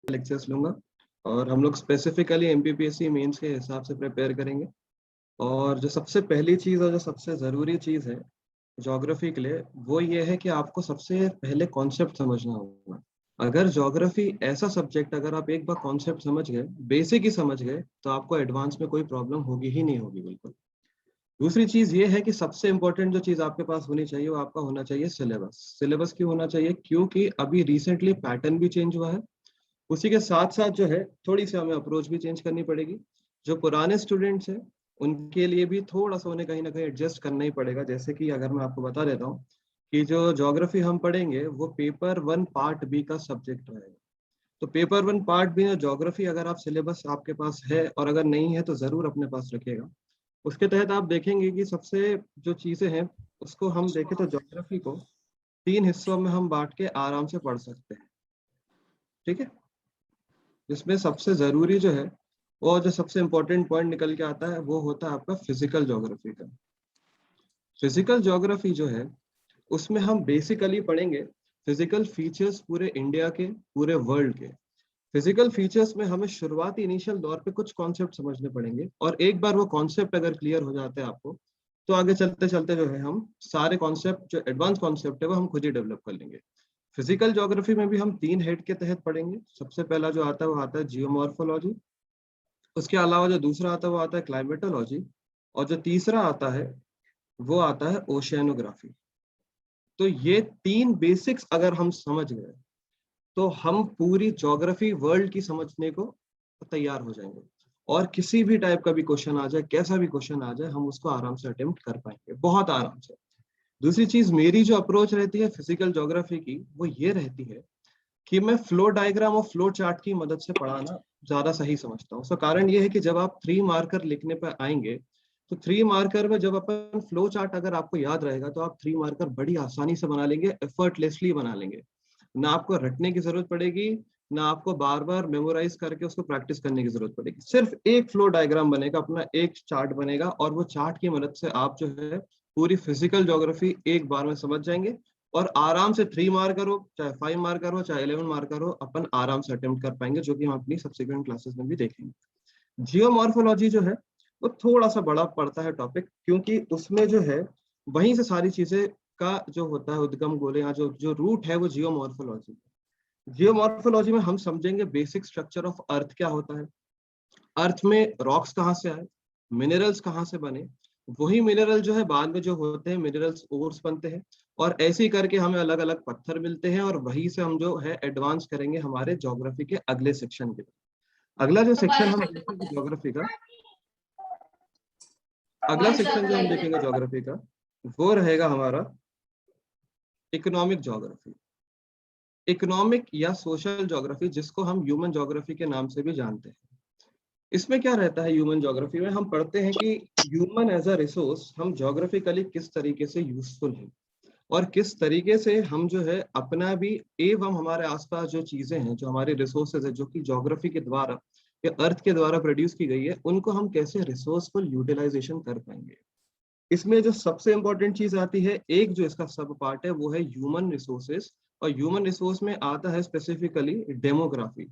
Lectures लूंगा और हम लोग स्पेसिफिकली एमपीपीएससी मेंस के हिसाब से प्रिपेयर करेंगे। और जो सबसे पहली चीज़ और जो सबसे ज़रूरी चीज़ है ज्योग्राफी के लिए, वो ये है कि आपको सबसे पहले कॉन्सेप्ट समझना होगा। अगर ज्योग्राफी ऐसा सब्जेक्ट, अगर आप एक बार कॉन्सेप्ट समझ गए, बेसिक ही समझ गए, तो आपको एडवांस में कोई प्रॉब्लम होगी ही नहीं होगी बिल्कुल। दूसरी चीज ये है कि सबसे इंपॉर्टेंट जो चीज आपके पास होनी चाहिए वो आपका होना चाहिए सिलेबस। सिलेबस क्यों होना चाहिए? क्योंकि अभी रिसेंटली पैटर्न भी चेंज हुआ है। उसी के साथ साथ जो है थोड़ी सी हमें अप्रोच भी चेंज करनी पड़ेगी। जो पुराने स्टूडेंट्स हैं उनके लिए भी थोड़ा सा उन्हें कहीं ना कहीं एडजस्ट करना ही पड़ेगा। जैसे कि अगर मैं आपको बता देता हूँ कि जो ज्योग्राफी हम पढ़ेंगे वो पेपर 1 पार्ट बी का सब्जेक्ट रहेगा। तो पेपर 1 पार्ट बी में ज्योग्राफी अगर आप सिलेबस आपके पास है, और अगर नहीं है तो जरूर अपने पास रखिएगा। उसके तहत आप देखेंगे कि सबसे जो चीजें हैं उसको हम देखें तो ज्योग्राफी को 3 हिस्सों में हम बांट के आराम से पढ़ सकते हैं। ठीक है, जिसमें सबसे जरूरी जो है और जो सबसे इंपॉर्टेंट पॉइंट निकल के आता है वो होता है आपका फिजिकल ज्योग्राफी का। फिजिकल ज्योग्राफी जो है उसमें हम बेसिकली पढ़ेंगे फिजिकल फीचर्स पूरे इंडिया के, पूरे वर्ल्ड के। फिजिकल फीचर्स में हमें शुरुआती इनिशियल दौर पे कुछ कॉन्सेप्ट समझने पड़ेंगे, और एक बार वो कॉन्सेप्ट अगर क्लियर हो जाते हैं आपको, तो आगे चलते चलते जो है हम सारे कॉन्सेप्ट, जो एडवांस कॉन्सेप्ट है वो हम खुद ही डेवलप कर लेंगे। फिजिकल ज्योग्राफी में भी हम 3 हेड के तहत पढ़ेंगे। सबसे पहला जो आता है वो आता है जियोमॉर्फोलॉजी। उसके अलावा जो दूसरा आता है वो आता है क्लाइमेटोलॉजी। और जो तीसरा आता है वो आता है ओशियानोग्राफी। तो ये 3 बेसिक्स अगर हम समझ गए तो हम पूरी ज्योग्राफी वर्ल्ड की समझने को तैयार हो जाएंगे। और किसी भी टाइप का भी क्वेश्चन आ जाए, कैसा भी क्वेश्चन आ जाए, हम उसको आराम से अटेम्प्ट कर पाएंगे, बहुत आराम से। दूसरी चीज, मेरी जो अप्रोच रहती है फिजिकल ज्योग्राफी की वो ये रहती है कि मैं फ्लो डायग्राम और फ्लो चार्ट की मदद से पढ़ाना ज्यादा सही समझता हूँ। उसका कारण ये है कि जब आप 3 मार्कर लिखने पर आएंगे, तो 3 मार्कर में जब अपन फ्लो चार्ट अगर आपको याद रहेगा तो आप 3 मार्कर बड़ी आसानी से बना लेंगे, एफर्टलेसली बना लेंगे। ना आपको रटने की जरूरत पड़ेगी, ना आपको बार बार मेमोराइज करके उसको प्रैक्टिस करने की जरूरत पड़ेगी। सिर्फ एक फ्लो डायग्राम बनेगा, अपना एक चार्ट बनेगा, और वो चार्ट की मदद से आप जो है पूरी फिजिकल ज्योग्राफी एक बार में समझ जाएंगे। और आराम से 3 मार्कर हो, चाहे 5 मार्कर हो, चाहे 11 मार्कर हो, अपन आराम से अटेम्प्ट कर पाएंगे, जो कि हम अपनी सब्सिक्वेंट क्लासेस में भी देखेंगे। जियोमॉर्फोलॉजी जो है वो थोड़ा सा बड़ा पड़ता है टॉपिक, क्योंकि उसमें जो है वहीं से सारी चीजें का जो होता है उद्गम गोले, या जो जो रूट है वो जियोमॉर्फोलॉजी। जियोमॉर्फोलॉजी में हम समझेंगे बेसिक स्ट्रक्चर ऑफ अर्थ क्या होता है, अर्थ में रॉक्स कहाँ से आए, मिनरल्स कहाँ से बने, वही मिनरल जो है बाद में जो होते हैं मिनरल्स ओर्स बनते हैं, और ऐसे ही करके हमें अलग अलग पत्थर मिलते हैं, और वही से हम जो है एडवांस करेंगे हमारे ज्योग्राफी के अगले सेक्शन के। अगला जो सेक्शन हम देखेंगे ज्योग्राफी का, अगला सेक्शन जो हम देखेंगे ज्योग्राफी का वो रहेगा हमारा इकोनॉमिक ज्योग्राफी। इकोनॉमिक या सोशल ज्योग्राफी, जिसको हम ह्यूमन ज्योग्राफी के नाम से भी जानते हैं। इसमें क्या रहता है, ह्यूमन ज्योग्राफी में हम पढ़ते हैं कि ह्यूमन एज अ रिसोर्स हम ज्योग्राफिकली किस तरीके से यूजफुल है, और किस तरीके से हम जो है अपना भी एवं हमारे आसपास जो चीजें हैं, जो हमारे रिसोर्सेज है, जो कि ज्योग्राफी के द्वारा या अर्थ के द्वारा प्रोड्यूस की गई है, उनको हम कैसे रिसोर्सफुल यूटिलाइजेशन कर पाएंगे। इसमें जो सबसे इंपॉर्टेंट चीज आती है, एक जो इसका सब पार्ट है वो है ह्यूमन रिसोर्सेज। और ह्यूमन रिसोर्स में आता है स्पेसिफिकली डेमोग्राफी।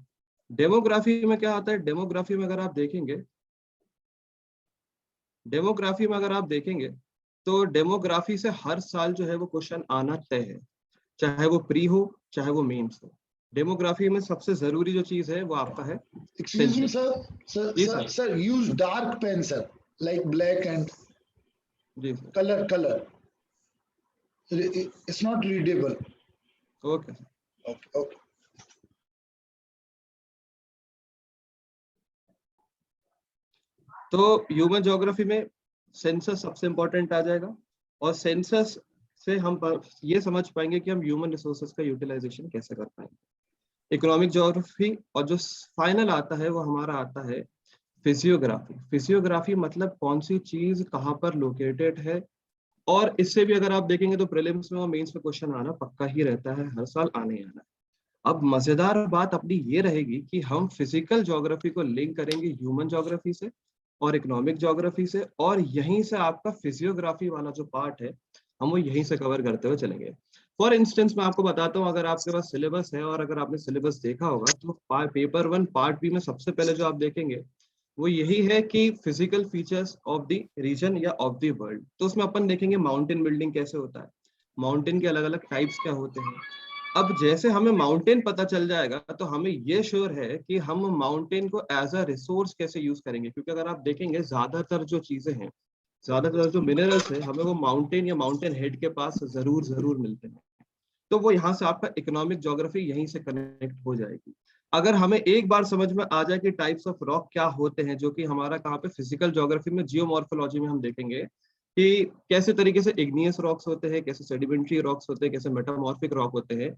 डेमोग्राफी में क्या आता है, डेमोग्राफी में अगर आप देखेंगे, डेमोग्राफी में अगर आप देखेंगे तो डेमोग्राफी से हर साल जो है वो क्वेश्चन आना तय है, चाहे वो प्री हो चाहे वो मेंस हो। डेमोग्राफी में सबसे जरूरी जो चीज है वो आपका है Excuse me, census. sir. Sir, जी sir, sir. sir. Use dark pen, sir, like black and जी sir. color. It's not readable. Okay sir. Okay, okay. तो ह्यूमन ज्योग्राफी में सेंसस सबसे इंपॉर्टेंट आ जाएगा, और सेंसस से हम ये समझ पाएंगे कि हम ह्यूमन रिसोर्सेज का यूटिलाइजेशन कैसे कर पाएंगे। इकोनॉमिक ज्योग्राफी, और जो फाइनल आता है वो हमारा आता है फिजियोग्राफी। फिजियोग्राफी मतलब कौन सी चीज कहाँ पर लोकेटेड है। और इससे भी अगर आप देखेंगे तो प्रीलिम्स में और मेंस में क्वेश्चन आना पक्का ही रहता है, हर साल आने ही आना है। अब मजेदार बात अपनी ये रहेगी कि हम फिजिकल ज्योग्राफी को लिंक करेंगे ह्यूमन ज्योग्राफी से और इकोनॉमिक ज्योग्राफी से, और यहीं से आपका फिजियोग्राफी वाला जो पार्ट है हम वो यहीं से कवर करते हुए चलेंगे। फॉर इंस्टेंस मैं आपको बताता हूँ, अगर आपके पास सिलेबस है और अगर आपने सिलेबस देखा होगा तो पेपर 1 पार्ट बी में सबसे पहले जो आप देखेंगे वो यही है कि physical features of the region या ऑफ द वर्ल्ड। तो उसमें अपन देखेंगे माउंटेन बिल्डिंग कैसे होता है, माउंटेन के अलग अलग टाइप्स क्या होते हैं। अब जैसे हमें माउंटेन पता चल जाएगा तो हमें ये श्योर है कि हम माउंटेन को एज अ रिसोर्स कैसे यूज करेंगे, क्योंकि अगर आप देखेंगे ज्यादातर जो चीजें हैं, ज्यादातर जो मिनरल्स है, हमें वो माउंटेन या माउंटेन हेड के पास जरूर जरूर मिलते हैं। तो वो यहाँ से आपका इकोनॉमिक ज्योग्राफी यहीं से कनेक्ट हो जाएगी। अगर हमें एक बार समझ में आ जाए कि टाइप्स ऑफ रॉक क्या होते हैं, जो कि हमारा कहाँ पे फिजिकल ज्योग्राफी में जियोमॉर्फोलॉजी में हम देखेंगे कि कैसे तरीके से इग्नियस रॉक्स होते हैं, कैसे सेडिमेंट्री रॉक्स होते हैं, कैसे मेटामॉर्फिक रॉक होते हैं।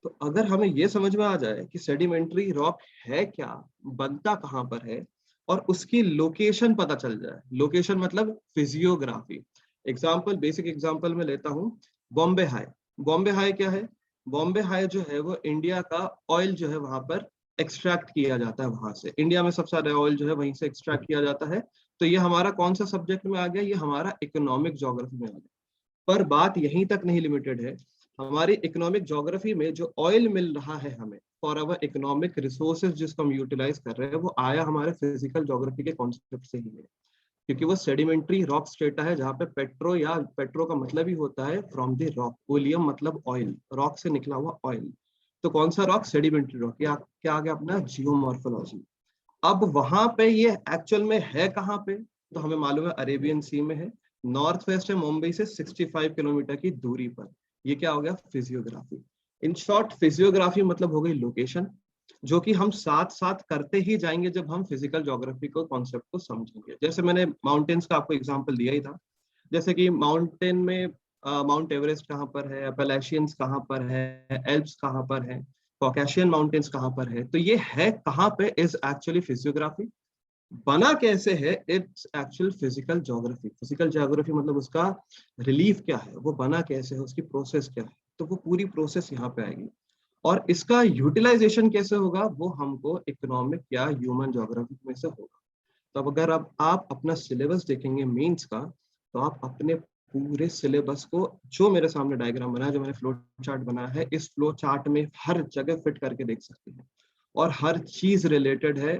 तो अगर हमें ये समझ में आ जाए कि सेडिमेंट्री रॉक है क्या, बनता कहाँ पर है, और उसकी लोकेशन पता चल जाए, लोकेशन मतलब फिजियोग्राफी। एग्जाम्पल, बेसिक एग्जाम्पल में लेता हूँ, बॉम्बे हाई। बॉम्बे हाई क्या है? बॉम्बे हाई जो है वो इंडिया का ऑयल जो है वहां पर एक्सट्रैक्ट किया जाता है, वहां से इंडिया में सबसे ज्यादा ऑयल जो है वहीं से एक्सट्रैक्ट किया जाता है। तो ये हमारा कौन सा सब्जेक्ट में आ गया? ये हमारा इकोनॉमिक ज्योग्राफी में आ गया। पर बात यहीं तक नहीं लिमिटेड है, हमारी इकोनॉमिक ज्योग्राफी में जो ऑयल मिल रहा है हमें फॉर अवर इकोनॉमिक रिसोर्सेज जिसको हम यूटिलाइज कर रहे हैं, वो आया हमारे फिजिकल ज्योग्राफी के कॉन्सेप्ट से ही है। क्योंकि वो सेडिमेंट्री रॉक स्ट्रेटा है, जहाँ पे पेट्रो, या पेट्रो का मतलब ही होता है फ्रॉम द रॉक, ओलियम मतलब ऑयल, रॉक से निकला हुआ ऑयल। तो कौन सा रॉक? Sedimentary rock. क्या आ गया अपना? जियोमॉर्फोलॉजी। अब वहां पे ये एक्चुअल में है कहाँ पे? तो हमें मालूम है अरेबियन सी में है, नॉर्थ वेस्ट है मुंबई से 65 किलोमीटर की दूरी पर। ये क्या हो गया? फिजियोग्राफी। इन शॉर्ट फिजियोग्राफी मतलब हो गई लोकेशन, जो कि हम साथ साथ करते ही जाएंगे जब हम फिजिकल ज्योग्राफी को कॉन्सेप्ट को समझेंगे। जैसे मैंने माउंटेन्स का आपको एग्जांपल दिया ही था, जैसे कि माउंटेन में माउंट एवरेस्ट कहाँ पर है, अपैलेशियंस कहाँ पर है, एल्प्स कहाँ पर है, कॉकेशियन माउंटेन्स कहाँ पर है, तो ये है कहाँ पे इज एक्चुअली फिजियोग्राफी। बना कैसे है? Its actual physical geography. Physical geography मतलब उसका रिलीफ क्या है, वो बना कैसे है, उसकी प्रोसेस क्या है, तो वो पूरी प्रोसेस यहाँ पे आएगी। और इसका यूटिलाइजेशन कैसे होगा, वो हमको इकोनॉमिक या ह्यूमन ज्योग्राफी में से होगा। तब अगर अब आप अपना सिलेबस देखेंगे मेंस का, तो आप अपने पूरे सिलेबस को, जो मेरे सामने डायग्राम बना है, जो मैंने फ्लो चार्ट बनाया है, इस फ्लो चार्ट में हर जगह फिट करके देख सकते हैं, और हर चीज रिलेटेड है।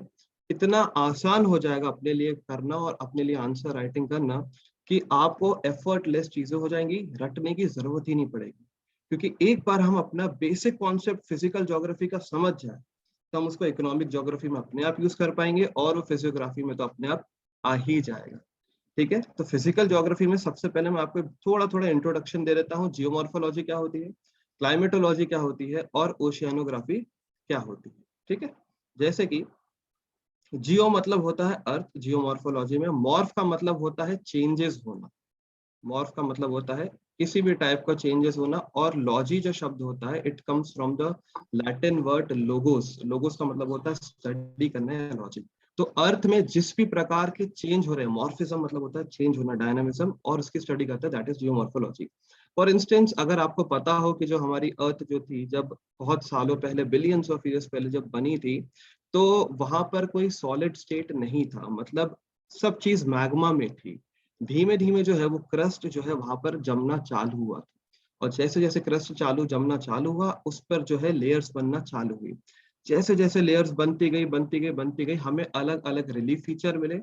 इतना आसान हो जाएगा अपने लिए करना और अपने लिए आंसर राइटिंग करना कि आपको एफर्टलेस चीजें हो जाएंगी, रटने की जरूरत ही नहीं पड़ेगी। क्योंकि एक बार हम अपना बेसिक कॉन्सेप्ट फिजिकल ज्योग्राफी का समझ जाए, तो हम उसको इकोनॉमिक ज्योग्राफी में अपने आप यूज कर पाएंगे, और वो फिजियोग्राफी में तो अपने आप आ ही जाएगा। ठीक है, तो फिजिकल ज्योग्राफी में सबसे पहले मैं आपको थोड़ा थोड़ा इंट्रोडक्शन दे देता हूँ। जियोमॉर्फोलॉजी क्या होती है, क्लाइमेटोलॉजी क्या होती है, और ओशियानोग्राफी क्या होती है। ठीक है, जैसे कि जियो मतलब होता है अर्थ, जियोमॉर्फोलॉजी में। मॉर्फ का मतलब होता है चेंजेस होना, मॉर्फ का मतलब होता है किसी भी टाइप का चेंजेस होना। और लॉजी जो शब्द होता है, it comes from the Latin word logos. Logos का मतलब होता है स्टडी करना है, लॉजिक। तो अर्थ में जिस भी प्रकार के चेंज हो रहे हैं, मॉर्फिज्म मतलब होता है चेंज होना, डायनामिज्म, और उसकी स्टडी करता है, that is geomorphology. For instance, अगर आपको पता हो कि जो हमारी अर्थ जो थी, जब बहुत सालों पहले, बिलियंस ऑफ ईयर्स पहले जब बनी थी, तो वहां पर कोई सॉलिड स्टेट नहीं था, मतलब सब चीज मैग्मा में थी। धीमे धीमे जो है वो क्रस्ट जो है वहां पर जमना चालू हुआ था, और जैसे जैसे क्रस्ट चालू जमना चालू हुआ, उस पर जो है लेयर्स बनना चालू हुई। जैसे जैसे लेयर्स बनती गई बनती गई बनती गई, हमें अलग अलग रिलीफ फीचर मिले।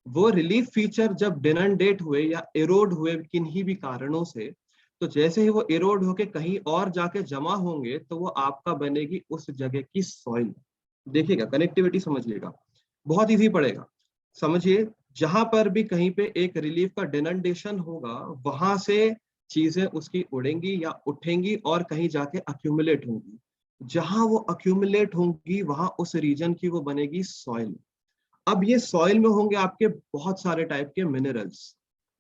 वो रिलीफ फीचर जब डिनंडेट हुए या इरोड हुए किन्हीं भी कारणों से, तो जैसे ही वो इरोड होके कहीं और जाके जमा होंगे, तो वो आपका बनेगी उस जगह की सॉइल। देखिएगा, कनेक्टिविटी समझिएगा, बहुत इजी पड़ेगा। समझिए, जहां पर भी कहीं पे एक रिलीफ का डिनंडेशन होगा, वहां से चीजें उसकी उड़ेंगी या उठेंगी और कहीं जाके अक्यूमुलेट होंगी। जहां वो अक्यूमुलेट होंगी, वहां उस रीजन की वो बनेगी सॉइल। अब ये सॉइल में होंगे आपके बहुत सारे टाइप के मिनरल्स,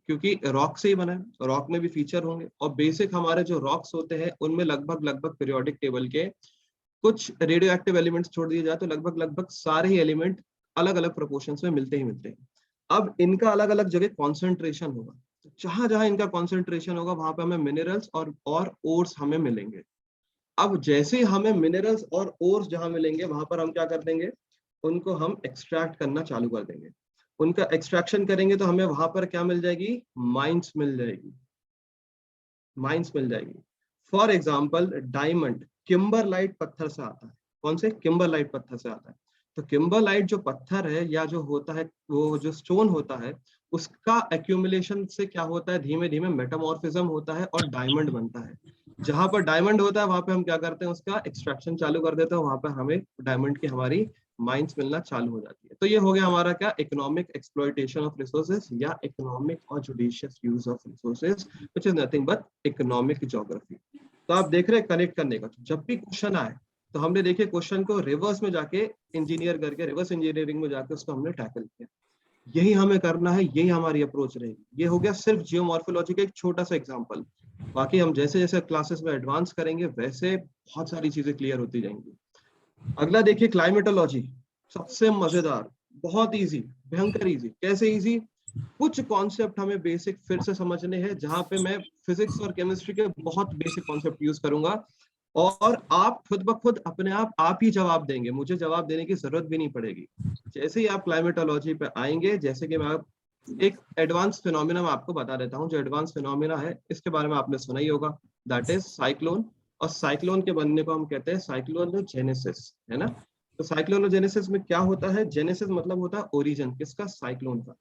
क्योंकि रॉक से ही बना है, रॉक में भी फीचर होंगे। और बेसिक हमारे जो रॉक्स होते हैं, उनमें लगभग लगभग पीरियोडिक टेबल के कुछ रेडियो एक्टिव एलिमेंट्स छोड़ दिए जाए, तो लगभग लगभग सारे ही एलिमेंट अलग अलग प्रोपोर्शंस में मिलते ही मिलते हैं। अब इनका अलग अलग जगह कॉन्सेंट्रेशन होगा, तो जहां जहां इनका कॉन्सेंट्रेशन होगा, वहां पे हमें मिनरल्स और ओर्स हमें मिलेंगे। अब जैसे हमें मिनरल्स और ओर्स जहां मिलेंगे, वहां पर हम क्या कर देंगे? उनको हम एक्सट्रैक्ट करना चालू कर देंगे। उनका एक्सट्रैक्शन करेंगे तो हमें वहां पर क्या मिल जाएगी? माइंस मिल जाएगी, माइंस मिल जाएगी। फॉर एग्जाम्पल डायमंड किम्बरलाइट पत्थर से आता है। कौन से? किम्बरलाइट पत्थर से आता है। तो किम्बरलाइट जो पत्थर है या जो होता है, वो जो स्टोन होता है, उसका एक्यूमुलेशन से क्या होता है, धीमे धीमे मेटामॉर्फिज्म होता है और डायमंड बनता है। जहां पर डायमंड होता है वहां पे हम क्या करते हैं, उसका एक्सट्रैक्शन चालू कर देते हैं, वहां पर हमें डायमंड की हमारी माइंस मिलना चालू हो जाती है। तो ये हो गया हमारा क्या, इकोनॉमिक एक्सप्लॉयटेशन ऑफ रिसोर्सेज या इकोनॉमिक और judicious use of resources, which is nothing but economic geography. तो आप देख रहे हैं कनेक्ट करने का। तो जब भी क्वेश्चन आए तो हमने देखिए क्वेश्चन को रिवर्स में जाके इंजीनियर करके, रिवर्स इंजीनियरिंग में जाके उसको हमने टैकल किया। यही हमें करना है, यही हमारी अप्रोच रहेगी। ये हो गया सिर्फ जियोमॉर्फोलॉजी का एक छोटा सा एग्जांपल। बाकी हम जैसे जैसे क्लासेस में एडवांस करेंगे वैसे बहुत सारी चीजें क्लियर होती जाएंगी। अगला देखिए क्लाइमेटोलॉजी, सबसे मजेदार, बहुत इजी, भयंकर इजी। कैसे इजी? कुछ कॉन्सेप्ट हमें बेसिक फिर से समझने हैं, जहां पे मैं फिजिक्स और केमिस्ट्री के बहुत बेसिक कॉन्सेप्ट यूज करूंगा और आप खुद ब खुद अपने आप ही जवाब देंगे, मुझे जवाब देने की जरूरत भी नहीं पड़ेगी। जैसे ही आप क्लाइमेटोलॉजी पे आएंगे, जैसे कि मैं एक एडवांस फिनोमिना मैं आपको बता देता हूँ। जो एडवांस फिनोमिना है इसके बारे में आपने सुना ही होगा, दैट इज साइक्लोन। और साइक्लोन के बनने को हम कहते हैं साइक्लोनोजेनेसिस, है ना। तो साइक्लोनोजेनेसिस में क्या होता है? जेनेसिस मतलब होता है ओरिजिन, किसका? साइक्लोन का।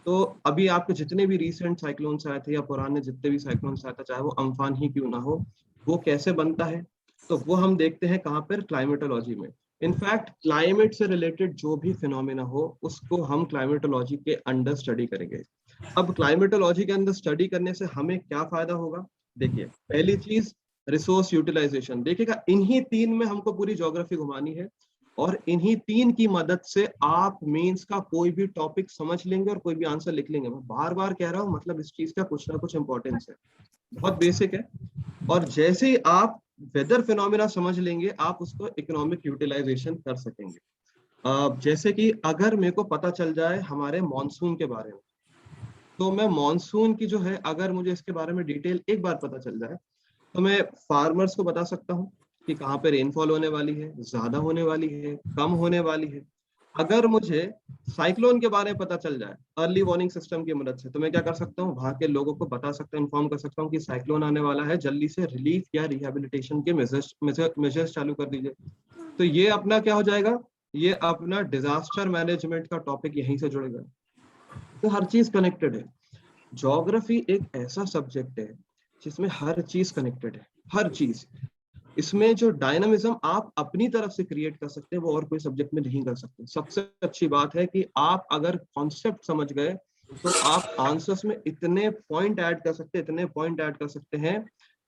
तो अभी आपके जितने भी रिसेंट साइक्लोन्स आए थे या पुराने जितने भी साइक्लोन्स आए थे, चाहे वो अम्फान ही क्यों ना हो, वो कैसे बनता है, तो वो हम देखते हैं कहाँ पर? क्लाइमेटोलॉजी में। इनफैक्ट क्लाइमेट से रिलेटेड जो भी फिनोमेना हो उसको हम क्लाइमेटोलॉजी के अंडर स्टडी करेंगे। अब क्लाइमेटोलॉजी के अंदर स्टडी करने से हमें क्या फायदा होगा? देखिए, पहली चीज रिसोर्स यूटिलाइजेशन। देखिएगा, इन्हीं तीन में हमको पूरी ज्योग्राफी घुमानी है और इन्हीं तीन की मदद से आप मेंस का कोई भी टॉपिक समझ लेंगे और कोई भी आंसर लिख लेंगे। मैं बार बार कह रहा हूँ, मतलब इस चीज का कुछ ना कुछ इंपॉर्टेंस है, बहुत बेसिक है। और जैसे ही आप वेदर फिनोमिना समझ लेंगे, आप उसको इकोनॉमिक यूटिलाइजेशन कर सकेंगे। जैसे कि अगर मेरे को पता चल जाए हमारे मॉनसून के बारे में, तो मैं मॉनसून की जो है, अगर मुझे इसके बारे में डिटेल एक बार पता चल जाए, तो मैं फार्मर्स को बता सकता हूँ कि कहाँ पे रेनफॉल होने वाली है, ज्यादा होने वाली है, कम होने वाली है। अगर मुझे साइक्लोन के बारे में पता चल जाए अर्ली वार्निंग सिस्टम की मदद से, तो मैं क्या कर सकता हूँ, वहां के लोगों को बता सकता हूँ, इन्फॉर्म कर सकता हूँ कि साइक्लोन आने वाला है, जल्दी से रिलीफ या रिहेबिलिटेशन के मेजर्स चालू कर दीजिए। तो ये अपना क्या हो जाएगा, ये अपना डिजास्टर मैनेजमेंट का टॉपिक यहीं से जुड़ेगा। तो हर चीज कनेक्टेड है। ज्योग्राफी एक ऐसा सब्जेक्ट है जिसमें हर चीज कनेक्टेड है, हर चीज। इसमें जो डायनामिज्म आप अपनी तरफ से क्रिएट कर सकते हैं, वो और कोई सब्जेक्ट में नहीं कर सकते। सबसे अच्छी बात है कि आप अगर कॉन्सेप्ट समझ गए तो आप आंसर्स में इतने पॉइंट ऐड कर सकते हैं, इतने पॉइंट ऐड कर सकते हैं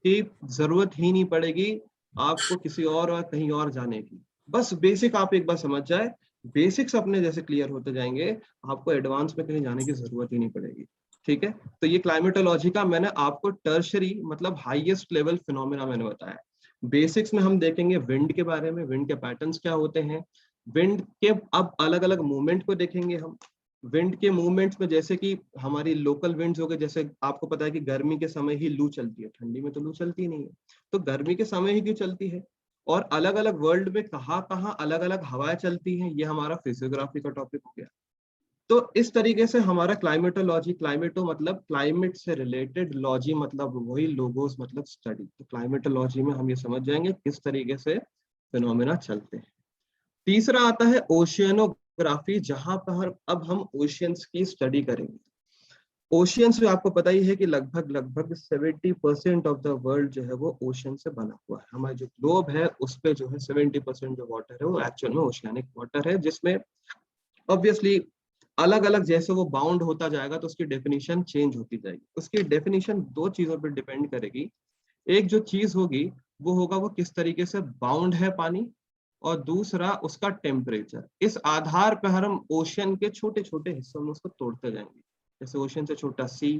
कि जरूरत ही नहीं पड़ेगी आपको किसी और कहीं और जाने की। बस बेसिक आप एक बार समझ जाए, बेसिक्स अपने जैसे क्लियर होते जाएंगे, आपको एडवांस में कहीं जाने की जरूरत ही नहीं पड़ेगी। ठीक है। तो ये क्लाइमेटोलॉजी का मैंने आपको टर्शरी मतलब हाईएस्ट लेवल फिनोमेना मैंने बताया। बेसिक्स में हम देखेंगे विंड के बारे में, विंड के पैटर्न्स क्या होते हैं, विंड के अब अलग अलग मूवमेंट को देखेंगे हम। विंड के मूवमेंट्स में जैसे कि हमारी लोकल विंड्स हो गए, जैसे आपको पता है कि गर्मी के समय ही लू चलती है, ठंडी में तो लू चलती नहीं है। तो गर्मी के समय ही क्यों चलती है, और अलग अलग वर्ल्ड में कहाँ कहाँ अलग अलग हवाएं चलती हैं, ये हमारा फिजियोग्राफी का टॉपिक हो गया। तो इस तरीके से हमारा क्लाइमेटोलॉजी, क्लाइमेटो मतलब क्लाइमेट से रिलेटेड, लॉजी मतलब वही लोगोस मतलब स्टडी। तो क्लाइमेटोलॉजी में हम ये समझ जाएंगे किस तरीके से फिनोमेना चलते हैं। तीसरा आता है ओशियनोग्राफी, जहां पर अब हम ओशियंस की स्टडी करेंगे। ओशियंस में आपको पता ही है कि लगभग लगभग 70% ऑफ द वर्ल्ड जो है वो ओशियन से बना हुआ है। हमारा जो ग्लोब है उस पे जो है 70% जो वाटर है वो एक्चुअल में ओशियानिक वाटर है, जिसमें ऑब्वियसली अलग अलग जैसे वो बाउंड होता जाएगा तो उसकी डेफिनेशन चेंज होती जाएगी। उसकी डेफिनेशन दो चीजों पर डिपेंड करेगी। एक जो चीज होगी वो होगा वो किस तरीके से बाउंड है पानी, और दूसरा उसका टेम्परेचर। इस आधार पर हम ओशियन के छोटे छोटे हिस्सों में उसको तोड़ते जाएंगे, जैसे ओशियन से छोटा सी,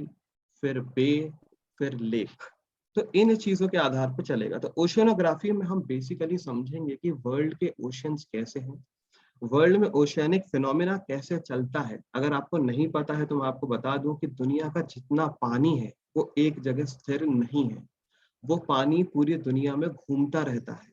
फिर बे, फिर लेक। तो इन चीजों के आधार पर चलेगा। तो ओशियनोग्राफी में हम बेसिकली समझेंगे कि वर्ल्ड के ओशियंस कैसे हैं, वर्ल्ड में ओशियानिक फिनोमेना कैसे चलता है। अगर आपको नहीं पता है तो मैं आपको बता दूं कि दुनिया का जितना पानी है वो एक जगह स्थिर नहीं है, वो पानी पूरी दुनिया में घूमता रहता है।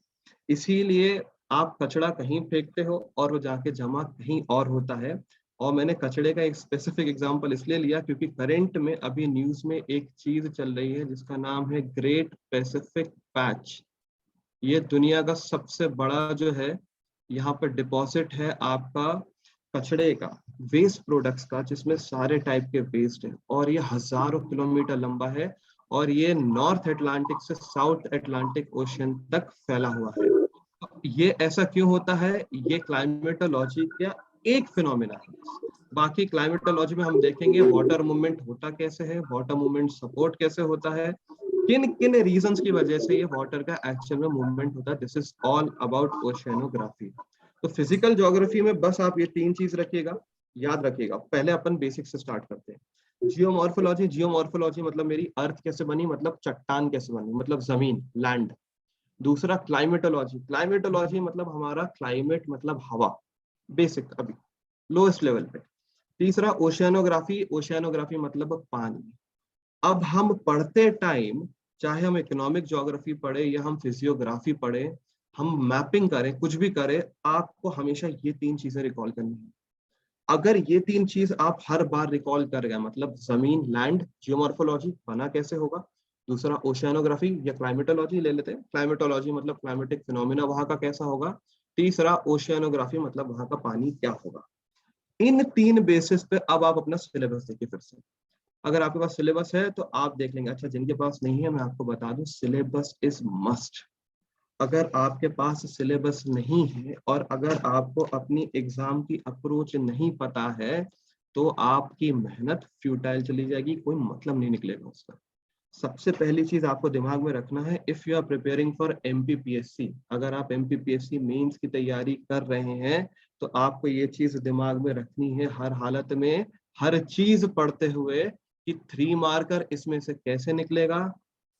इसीलिए आप कचरा कहीं फेंकते हो और वो जाके जमा कहीं और होता है। और मैंने कचड़े का एक स्पेसिफिक एग्जांपल इसलिए लिया क्योंकि करंट में अभी न्यूज में एक चीज चल रही है जिसका नाम है ग्रेट पैसिफिक पैच। ये दुनिया का सबसे बड़ा जो है यहाँ पर डिपॉजिट है आपका कचड़े का, वेस्ट प्रोडक्ट्स का, जिसमें सारे टाइप के वेस्ट है, और ये हजारों किलोमीटर लंबा है, और ये नॉर्थ अटलांटिक से साउथ अटलांटिक ओशन तक फैला हुआ है। ये ऐसा क्यों होता है? ये क्लाइमेटोलॉजी का एक फिनोमिना है। बाकी क्लाइमेटोलॉजी में हम देखेंगे वाटर मूवमेंट होता कैसे है, वाटर मूवमेंट सपोर्ट कैसे होता है, किन किन रीजंस की वजह से ये वाटर का एक्चुअल में मूवमेंट होता है। This is all about oceanography. तो फिजिकल ज्योग्राफी में बस आप ये 3 चीज रखिएगा, याद रखिएगा। पहले अपन बेसिक से स्टार्ट करते हैं। जियोमॉर्फोलॉजी, जियोमॉर्फोलॉजी मतलब मेरी अर्थ कैसे बनी, मतलब चट्टान कैसे बनी, मतलब जमीन, लैंड। दूसरा क्लाइमेटोलॉजी, क्लाइमेटोलॉजी मतलब हमारा क्लाइमेट मतलब हवा, बेसिक अभी लोएस्ट लेवल पे। तीसरा ओशियनोग्राफी, ओशियनोग्राफी मतलब पानी। अब हम पढ़ते टाइम, चाहे हम इकोनॉमिक ज्योग्राफी पढ़े या हम फिजियोग्राफी पढ़े, हम मैपिंग करें, कुछ भी करें, आपको हमेशा ये 3 चीजें रिकॉल करनी है। अगर ये 3 चीज आप हर बार रिकॉल कर गए, मतलब जमीन, लैंड, जियोमॉर्फोलॉजी बना कैसे होगा। दूसरा ओशियनोग्राफी या क्लाइमेटोलॉजी ले लेते हैं, क्लाइमेटोलॉजी मतलब क्लाइमेटिक फिनोमिना वहां का कैसा होगा। तीसरा ओशियनोग्राफी मतलब वहां का पानी क्या होगा। इन 3 बेसिस पे अब आप अपना सिलेबस देखिए फिर से। अगर आपके पास सिलेबस है तो आप देख लेंगे। अच्छा, जिनके पास नहीं है, मैं आपको बता दूं, सिलेबस इज मस्ट। अगर आपके पास सिलेबस नहीं है और अगर आपको अपनी एग्जाम की अप्रोच नहीं पता है, तो आपकी मेहनत फ्यूटाइल चली जाएगी, कोई मतलब नहीं निकलेगा उसका। सबसे पहली चीज आपको दिमाग में रखना है, if you are preparing for MPPSC, अगर आप एमपीपीएससी मेंस की तैयारी कर रहे हैं, तो आपको ये चीज दिमाग में रखनी है हर हालत में, हर चीज पढ़ते हुए, कि 3 मार्कर इसमें से कैसे निकलेगा,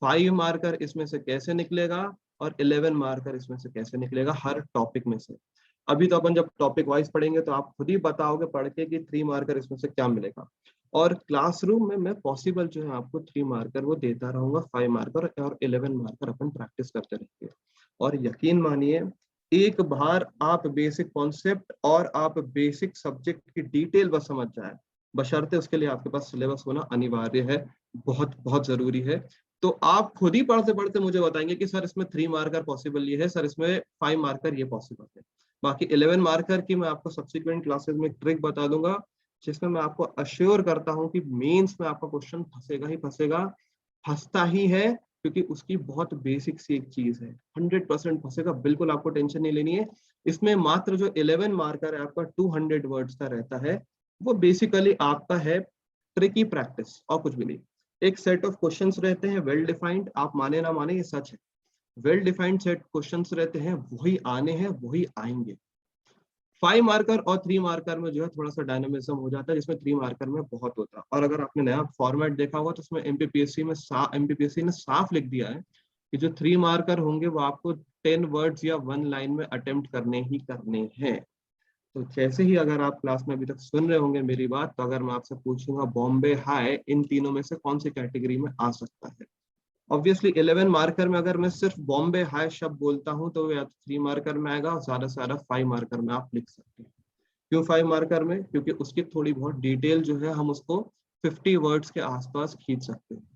5 मार्कर इसमें से कैसे निकलेगा, और 11 मार्कर इसमें से कैसे निकलेगा, हर टॉपिक में से। अभी तो अपन जब टॉपिक वाइज पढ़ेंगे तो आप खुद ही बताओगे पढ़ के कि 3 मार्कर इसमें से क्या मिलेगा। और क्लासरूम में मैं पॉसिबल जो है आपको 3 मार्कर वो देता रहूंगा, 5 मार्कर और 11 मार्कर अपन प्रैक्टिस करते रहेंगे। और यकीन मानिए, एक बार आप बेसिक कॉन्सेप्ट और आप बेसिक सब्जेक्ट की डिटेल बस समझ जाए, बशर्ते उसके लिए आपके पास सिलेबस होना अनिवार्य है, बहुत बहुत जरूरी है। तो आप खुद ही पढ़ते पढ़ते मुझे बताएंगे कि सर इसमें 3 मार्कर पॉसिबल ये है, सर इसमें 5 मार्कर ये पॉसिबल है। बाकी 11 मार्कर की मैं आपको सब्सिक्वेंट क्लासेस में ट्रिक बता दूंगा, जिसमें मैं आपको अश्योर करता हूं कि मेंस में आपका क्वेश्चन फंसेगा ही फंसेगा, फंसता ही है, क्योंकि उसकी बहुत बेसिक सी एक चीज है। 100% फंसेगा, बिल्कुल आपको टेंशन नहीं लेनी है। इसमें मात्र जो 11 मार्कर है आपका 200 वर्ड्स का रहता है, वो बेसिकली आपका है ट्रिकी प्रैक्टिस और कुछ भी नहीं। एक सेट ऑफ क्वेश्चंस रहते हैं वेल डिफाइंड, आप माने ना माने ये सच है, वेल डिफाइंड सेट क्वेश्चंस रहते हैं, वही आने हैं वही आएंगे। 5 मार्कर और 3 मार्कर में जो है थोड़ा सा डायनामिज्म हो जाता है, जिसमें 3 मार्कर में बहुत होता है। और अगर आपने नया फॉर्मेट देखा होगा तो उसमें एमपीपीएससी ने साफ लिख दिया है कि जो 3 मार्कर होंगे वो आपको 10 वर्ड्स या 1 लाइन में अटेम्प्ट करने ही करने हैं। तो जैसे ही अगर आप क्लास में अभी तक सुन रहे होंगे मेरी बात, तो अगर मैं आपसे पूछूंगा बॉम्बे हाई इन तीनों में से कौन सी कैटेगरी में आ सकता है, ऑब्वियसली 11 मार्कर में अगर मैं सिर्फ बॉम्बे हाई शब्द बोलता हूं तो या तो 3 मार्कर में आएगा, और ज्यादा से ज्यादा 5 मार्कर में आप लिख सकते हैं। क्यों 5 मार्कर में? क्योंकि उसकी थोड़ी बहुत डिटेल जो है हम उसको 50 वर्ड्स के आसपास खींच सकते हैं।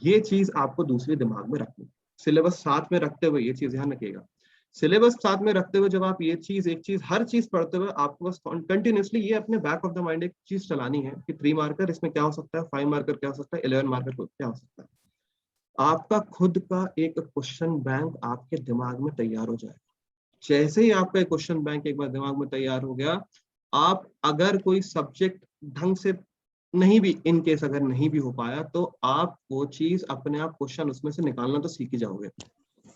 ये चीज आपको दूसरी दिमाग में रखनी, सिलेबस साथ में रखते हुए ये चीज ध्यान रखिएगा। सिलेबस साथ में रखते हुए जब आप ये चीज एक चीज हर चीज पढ़ते हुए, आपको बस कंटिन्यूसली ये अपने बैक ऑफ द माइंड एक चीज चलानी है कि 3 मार्कर इसमें क्या हो सकता है, 5 मार्कर क्या हो सकता है, 11 मार्कर क्या हो सकता है। आपका खुद का एक क्वेश्चन बैंक आपके दिमाग में तैयार हो जाएगा। जैसे ही आपका एक क्वेश्चन बैंक एक बार दिमाग में तैयार हो गया, आप अगर कोई सब्जेक्ट ढंग से नहीं भी, इन केस अगर नहीं भी हो पाया, तो आप वो चीज अपने आप क्वेश्चन उसमें से निकालना तो सीख ही जाओगे।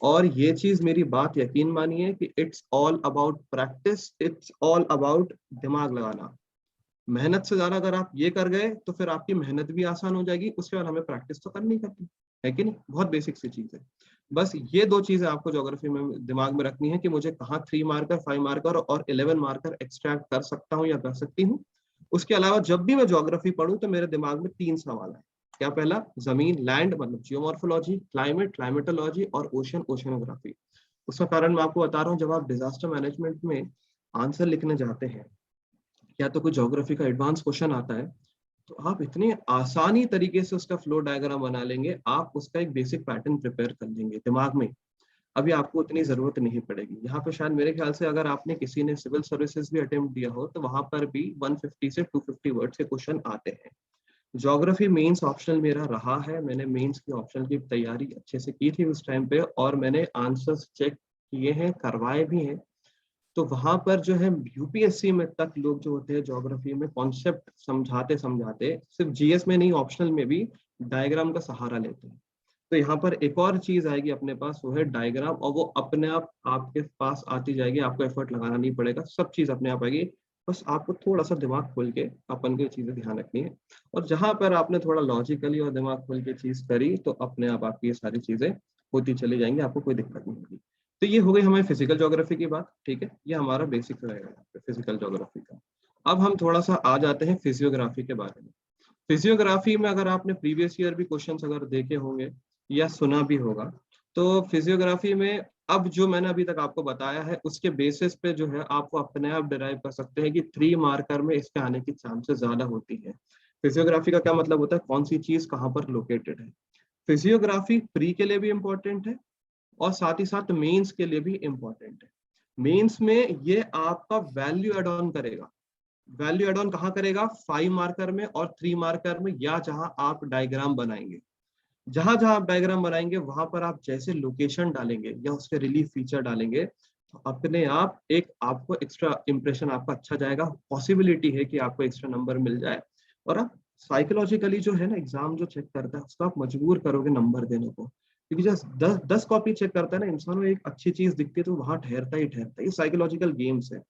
और ये चीज मेरी बात यकीन मानिए कि it's all about practice, it's all about दिमाग लगाना। मेहनत से ज्यादा अगर आप ये कर गए तो फिर आपकी मेहनत भी आसान हो जाएगी, उसके बाद हमें प्रैक्टिस तो करनी करनी है कि नहीं। बहुत बेसिक सी चीज है। बस ये 2 चीजें आपको ज्योग्राफी में दिमाग में रखनी है कि मुझे कहाँ 3 मार्कर, 5 मार्कर और 11 मार्कर एक्सट्रैक्ट कर सकता हूँ या कर सकती हूँ। उसके अलावा जब भी मैं ज्योग्राफी पढ़ूं तो मेरे दिमाग में 3 सवाल है। क्या? पहला, जमीन, लैंड मतलब जियोमॉर्फोलॉजी, क्लाइमेट, क्लाइमेटोलॉजी, और ओशन, ओशनोग्राफी। उसका कारण मैं आपको बता रहा हूँ, जब आप डिजास्टर मैनेजमेंट में आंसर लिखने जाते हैं, या तो कोई ज्योग्राफी का एडवांस क्वेश्चन आता है, तो आप इतनी आसानी तरीके से उसका फ्लो डायग्राम बना लेंगे, आप उसका एक बेसिक पैटर्न प्रिपेयर कर लेंगे दिमाग में। अभी आपको उतनी जरूरत नहीं पड़ेगी। यहाँ पे शायद मेरे ख्याल से अगर आपने किसी ने सिविल सर्विसेज भी अटेम्प्ट दिया हो तो वहां पर भी 150 से 250 वर्ड्स के क्वेश्चन आते हैं। ज्योग्राफी मेंस ऑप्शनल मेरा रहा है, मैंने मेंस की ऑप्शनल की तैयारी अच्छे से की थी उस टाइम पे, और मैंने आंसर्स चेक किए हैं, करवाए भी हैं। तो वहां पर जो है यूपीएससी में तक लोग जो होते हैं ज्योग्राफी में कॉन्सेप्ट समझाते समझाते सिर्फ जीएस में नहीं, ऑप्शनल में भी डायग्राम का सहारा लेते हैं। तो यहाँ पर एक और चीज आएगी अपने पास, वो है डायग्राम, और वो अपने आप आपके पास आती जाएगी, आपको एफर्ट लगाना नहीं पड़ेगा, सब चीज अपने आप आएगी। बस आपको थोड़ा सा दिमाग खोल के अपन को ये चीजें ध्यान रखनी है, और जहां पर आपने थोड़ा लॉजिकली और दिमाग खोल के चीज करी तो अपने आप आपकी ये सारी चीजें होती चली जाएंगी, आपको कोई दिक्कत नहीं होगी। तो ये हो गई हमारी फिजिकल ज्योग्राफी की बात, ठीक है, ये हमारा बेसिक रहेगा फिजिकल ज्योग्राफी का। अब हम थोड़ा सा आ जाते हैं फिजियोग्राफी के बारे में। फिजियोग्राफी में अगर आपने प्रीवियस ईयर भी क्वेश्चंस अगर देखे होंगे या सुना भी होगा, तो फिजियोग्राफी में अब जो मैंने अभी तक आपको बताया है उसके बेसिस पे जो है आपको अपने आप डिराइव कर सकते हैं कि 3 मार्कर में इसके आने की चांसेस ज्यादा होती है। फिजियोग्राफी का क्या मतलब होता है, कौन सी चीज कहाँ पर लोकेटेड है। फिजियोग्राफी प्री के लिए भी इम्पोर्टेंट है और साथ ही साथ मेंस के लिए भी इम्पोर्टेंट है। मेंस में ये आपका वैल्यू एड ऑन करेगा। वैल्यू एड ऑन कहाँ करेगा, 5 मार्कर में और 3 मार्कर में, या जहां आप डायग्राम बनाएंगे। जहां जहां आप डायग्राम बनाएंगे वहां पर आप जैसे लोकेशन डालेंगे या उसके रिलीफ फीचर डालेंगे, तो अपने आप एक आपको एक्स्ट्रा इंप्रेशन आपका अच्छा जाएगा, पॉसिबिलिटी है कि आपको एक्स्ट्रा नंबर मिल जाए। और आप साइकोलॉजिकली जो है ना एग्जाम जो चेक करता है उसको आप मजबूर करोगे नंबर देने को, क्योंकि जब 10 कॉपी चेक करता है ना इंसान, को एक अच्छी चीज दिखती है तो वहां ठहरता ही ठहरता है। ये साइकोलॉजिकल गेम्स है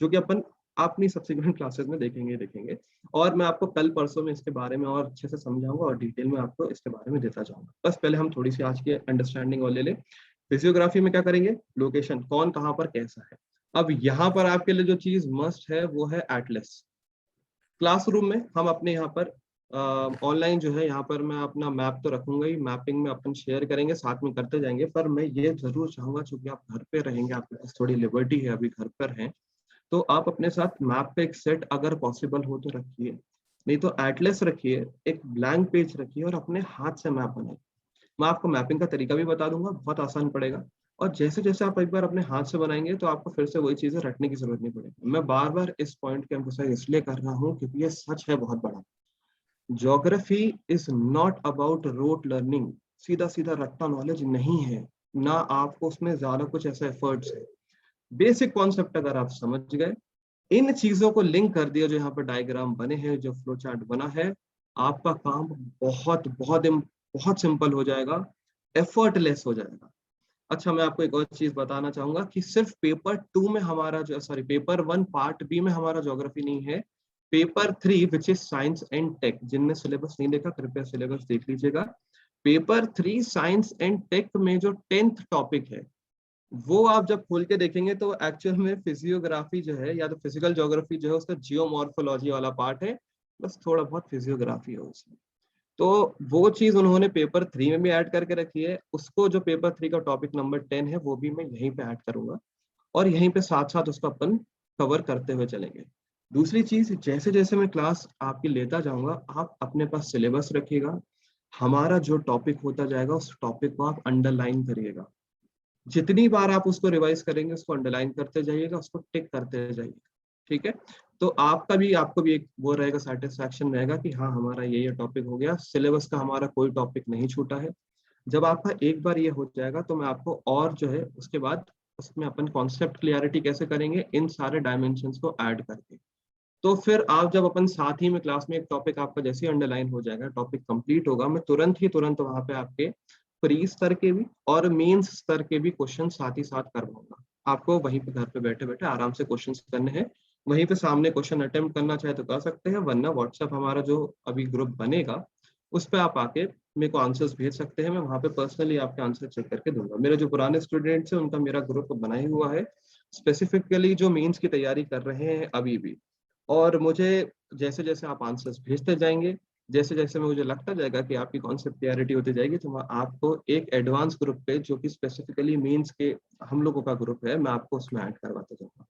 जो कि अपन अपनी सब्सिक्वेंट क्लासेस में देखेंगे, और मैं आपको कल परसों में इसके बारे में और अच्छे से समझाऊंगा और डिटेल में आपको इसके बारे में देता जाऊंगा। बस पहले हम थोड़ी सी आज की अंडरस्टैंडिंग और ले लें। फिजियोग्राफी में क्या करेंगे, लोकेशन, कौन कहाँ पर कैसा है। अब यहाँ पर आपके लिए जो चीज मस्ट है वो है एटलस। क्लासरूम में हम अपने यहाँ पर ऑनलाइन जो है, यहाँ पर मैं अपना मैप तो रखूंगा ही, मैपिंग में अपन शेयर करेंगे, साथ में करते जाएंगे, पर मैं ये जरूर चाहूंगा चूंकि आप घर पे रहेंगे, आपके पास थोड़ी लिबर्टी है, अभी घर पर हैं, तो आप अपने साथ मैप पे एक सेट अगर पॉसिबल हो तो रखिए, नहीं तो एटलस रखिए, एक ब्लैंक पेज रखिए और अपने हाथ से मैप बनाइए। मैं आपको मैपिंग का तरीका भी बता दूंगा, बहुत आसान पड़ेगा। और जैसे जैसे आप एक बार अपने हाथ से बनाएंगे तो आपको फिर से वही चीजें रटने की जरूरत नहीं पड़ेगी। मैं बार बार इस पॉइंट के एम्फसाइज इसलिए कर रहा हूँ क्योंकि ये सच है बहुत बड़ा। Geography is not about rote learning, सीधा सीधा रट्टा नॉलेज नहीं है, ना आपको उसमें ज्यादा कुछ ऐसा एफर्ट्स है। बेसिक कॉन्सेप्ट अगर आप समझ गए, इन चीजों को लिंक कर दिया, जो यहाँ पर डायग्राम बने हैं, जो फ्लो चार्ट बना है, आपका काम बहुत बहुत बहुत सिंपल हो जाएगा, एफर्टलेस हो जाएगा। अच्छा, मैं आपको एक और चीज बताना चाहूंगा कि सिर्फ पेपर 2 में हमारा जो, सॉरी, पेपर 1 पार्ट बी में हमारा ज्योग्राफी नहीं है, paper 3 which is science and tech, जिनने सिलेबस नहीं देखा कृपया सिलेबस देख लीजिएगा। पेपर 3 साइंस एंड टेक में जो 10th टॉपिक है, वो आप जब खोल के देखेंगे तो एक्चुअल में फिजियोग्राफी जो है या तो फिजिकल ज्योग्राफी जो है उसका जियोमॉर्फोलॉजी वाला पार्ट है, बस थोड़ा बहुत फिजियोग्राफी है उसमें। तो वो चीज उन्होंने पेपर 3 में भी ऐड करके रखी है, उसको जो पेपर 3 का टॉपिक नंबर 10 है वो भी मैं यहीं पे ऐड करूंगा, और यहीं पे साथ साथ उसको अपन कवर करते हुए चलेंगे। दूसरी चीज, जैसे जैसे मैं क्लास आपकी लेता जाऊंगा आप अपने पास सिलेबस रखिएगा, हमारा जो टॉपिक होता जाएगा उस टॉपिक को आप अंडरलाइन करिएगा, जितनी बार आप उसको रिवाइज करेंगे उसको अंडरलाइन करते जाइएगा, उसको टिक करते जाइएगा, ठीक है। तो आपको भी एक वो रहेगा, सेटिस्फैक्शन रहेगा कि हाँ हमारा ये टॉपिक हो गया, सिलेबस का हमारा कोई टॉपिक नहीं छूटा है। जब आपका एक बार ये हो जाएगा तो मैं आपको और जो है उसके बाद उसमें अपन कॉन्सेप्ट क्लियरिटी कैसे करेंगे इन सारे डायमेंशंस को ऐड करके। तो फिर आप जब अपन साथ ही में क्लास में एक टॉपिक आपका जैसे अंडरलाइन हो जाएगा, टॉपिक कंप्लीट होगा, मैं तुरंत वहां पे आपके प्री स्तर के भी और मेंस स्तर के भी क्वेश्चन साथ ही साथ करवाऊंगा। आपको वहीं पे घर पे बैठे बैठे आराम से क्वेश्चंस करने हैं, वहीं पे सामने क्वेश्चन अटेम्प्ट करना चाहे तो कर सकते हैं, वरना व्हाट्सएप हमारा जो अभी ग्रुप बनेगा उस पर आप आके मेरे को आंसर्स भेज सकते हैं, मैं वहां पे पर्सनली आपके आंसर चेक करके दूंगा। मेरे जो पुराने स्टूडेंट्स हैं उनका मेरा ग्रुप बना ही हुआ है, स्पेसिफिकली जो मेंस की तैयारी कर रहे हैं अभी भी। और मुझे जैसे जैसे आप आंसर्स भेजते जाएंगे, जैसे जैसे मुझे लगता जाएगा कि आपकी कॉन्सेप्ट क्लियरिटी होती जाएगी, तो मैं आपको एक एडवांस ग्रुप पे जो कि स्पेसिफिकली मींस के हम लोगों का ग्रुप है, मैं आपको उसमें ऐड करवाता जाऊंगा।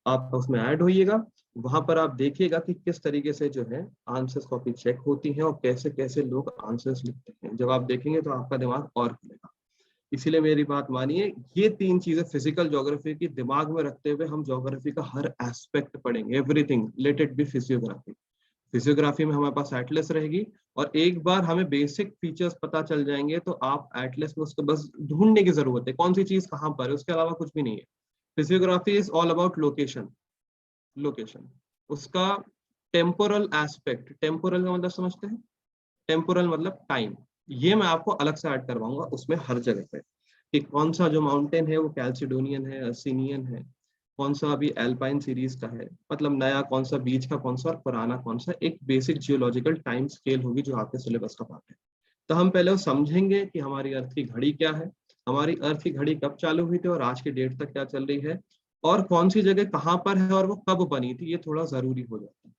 आप उसमें ऐड होइएगा, वहां पर आप देखिएगा कि किस तरीके से जो है आंसर्स कॉपी चेक होती है और कैसे कैसे लोग आंसर्स लिखते हैं। जब आप देखेंगे तो आपका दिमाग और खुलेगा। इसीलिए मेरी बात मानिए, ये 3 चीजें फिजिकल ज्योग्राफी की दिमाग में रखते हुए हम ज्योग्राफी का हर एस्पेक्ट पढ़ेंगे, everything, let it be physiography. Physiography में हमारे पास एटलस रहेगी, और एक बार हमें बेसिक फीचर्स पता चल जाएंगे तो आप एटलस में उसको बस ढूंढने की जरूरत है, कौन सी चीज कहाँ पर है, उसके अलावा कुछ भी नहीं है। Physiography is all about location. Location उसका टेम्पोरल एस्पेक्ट, टेम्पोरल का मतलब समझते हैं, टेम्पोरल मतलब टाइम। ये मैं आपको अलग से ऐड करवाऊंगा उसमें हर जगह पे, कि कौन सा जो माउंटेन है वो कैल्सिडोनियन है, अर्सिनियन है, कौन सा अभी एल्पाइन सीरीज का है, मतलब नया कौन सा, बीच का कौन सा, और पुराना कौन सा। एक बेसिक जियोलॉजिकल टाइम स्केल होगी जो आपके सिलेबस का पार्ट है। तो हम पहले वो समझेंगे कि हमारी अर्थ की घड़ी क्या है, हमारी अर्थ की घड़ी कब चालू हुई थी और आज की डेट तक क्या चल रही है, और कौन सी जगह कहाँ पर है और वो कब बनी थी, ये थोड़ा जरूरी हो जाता है।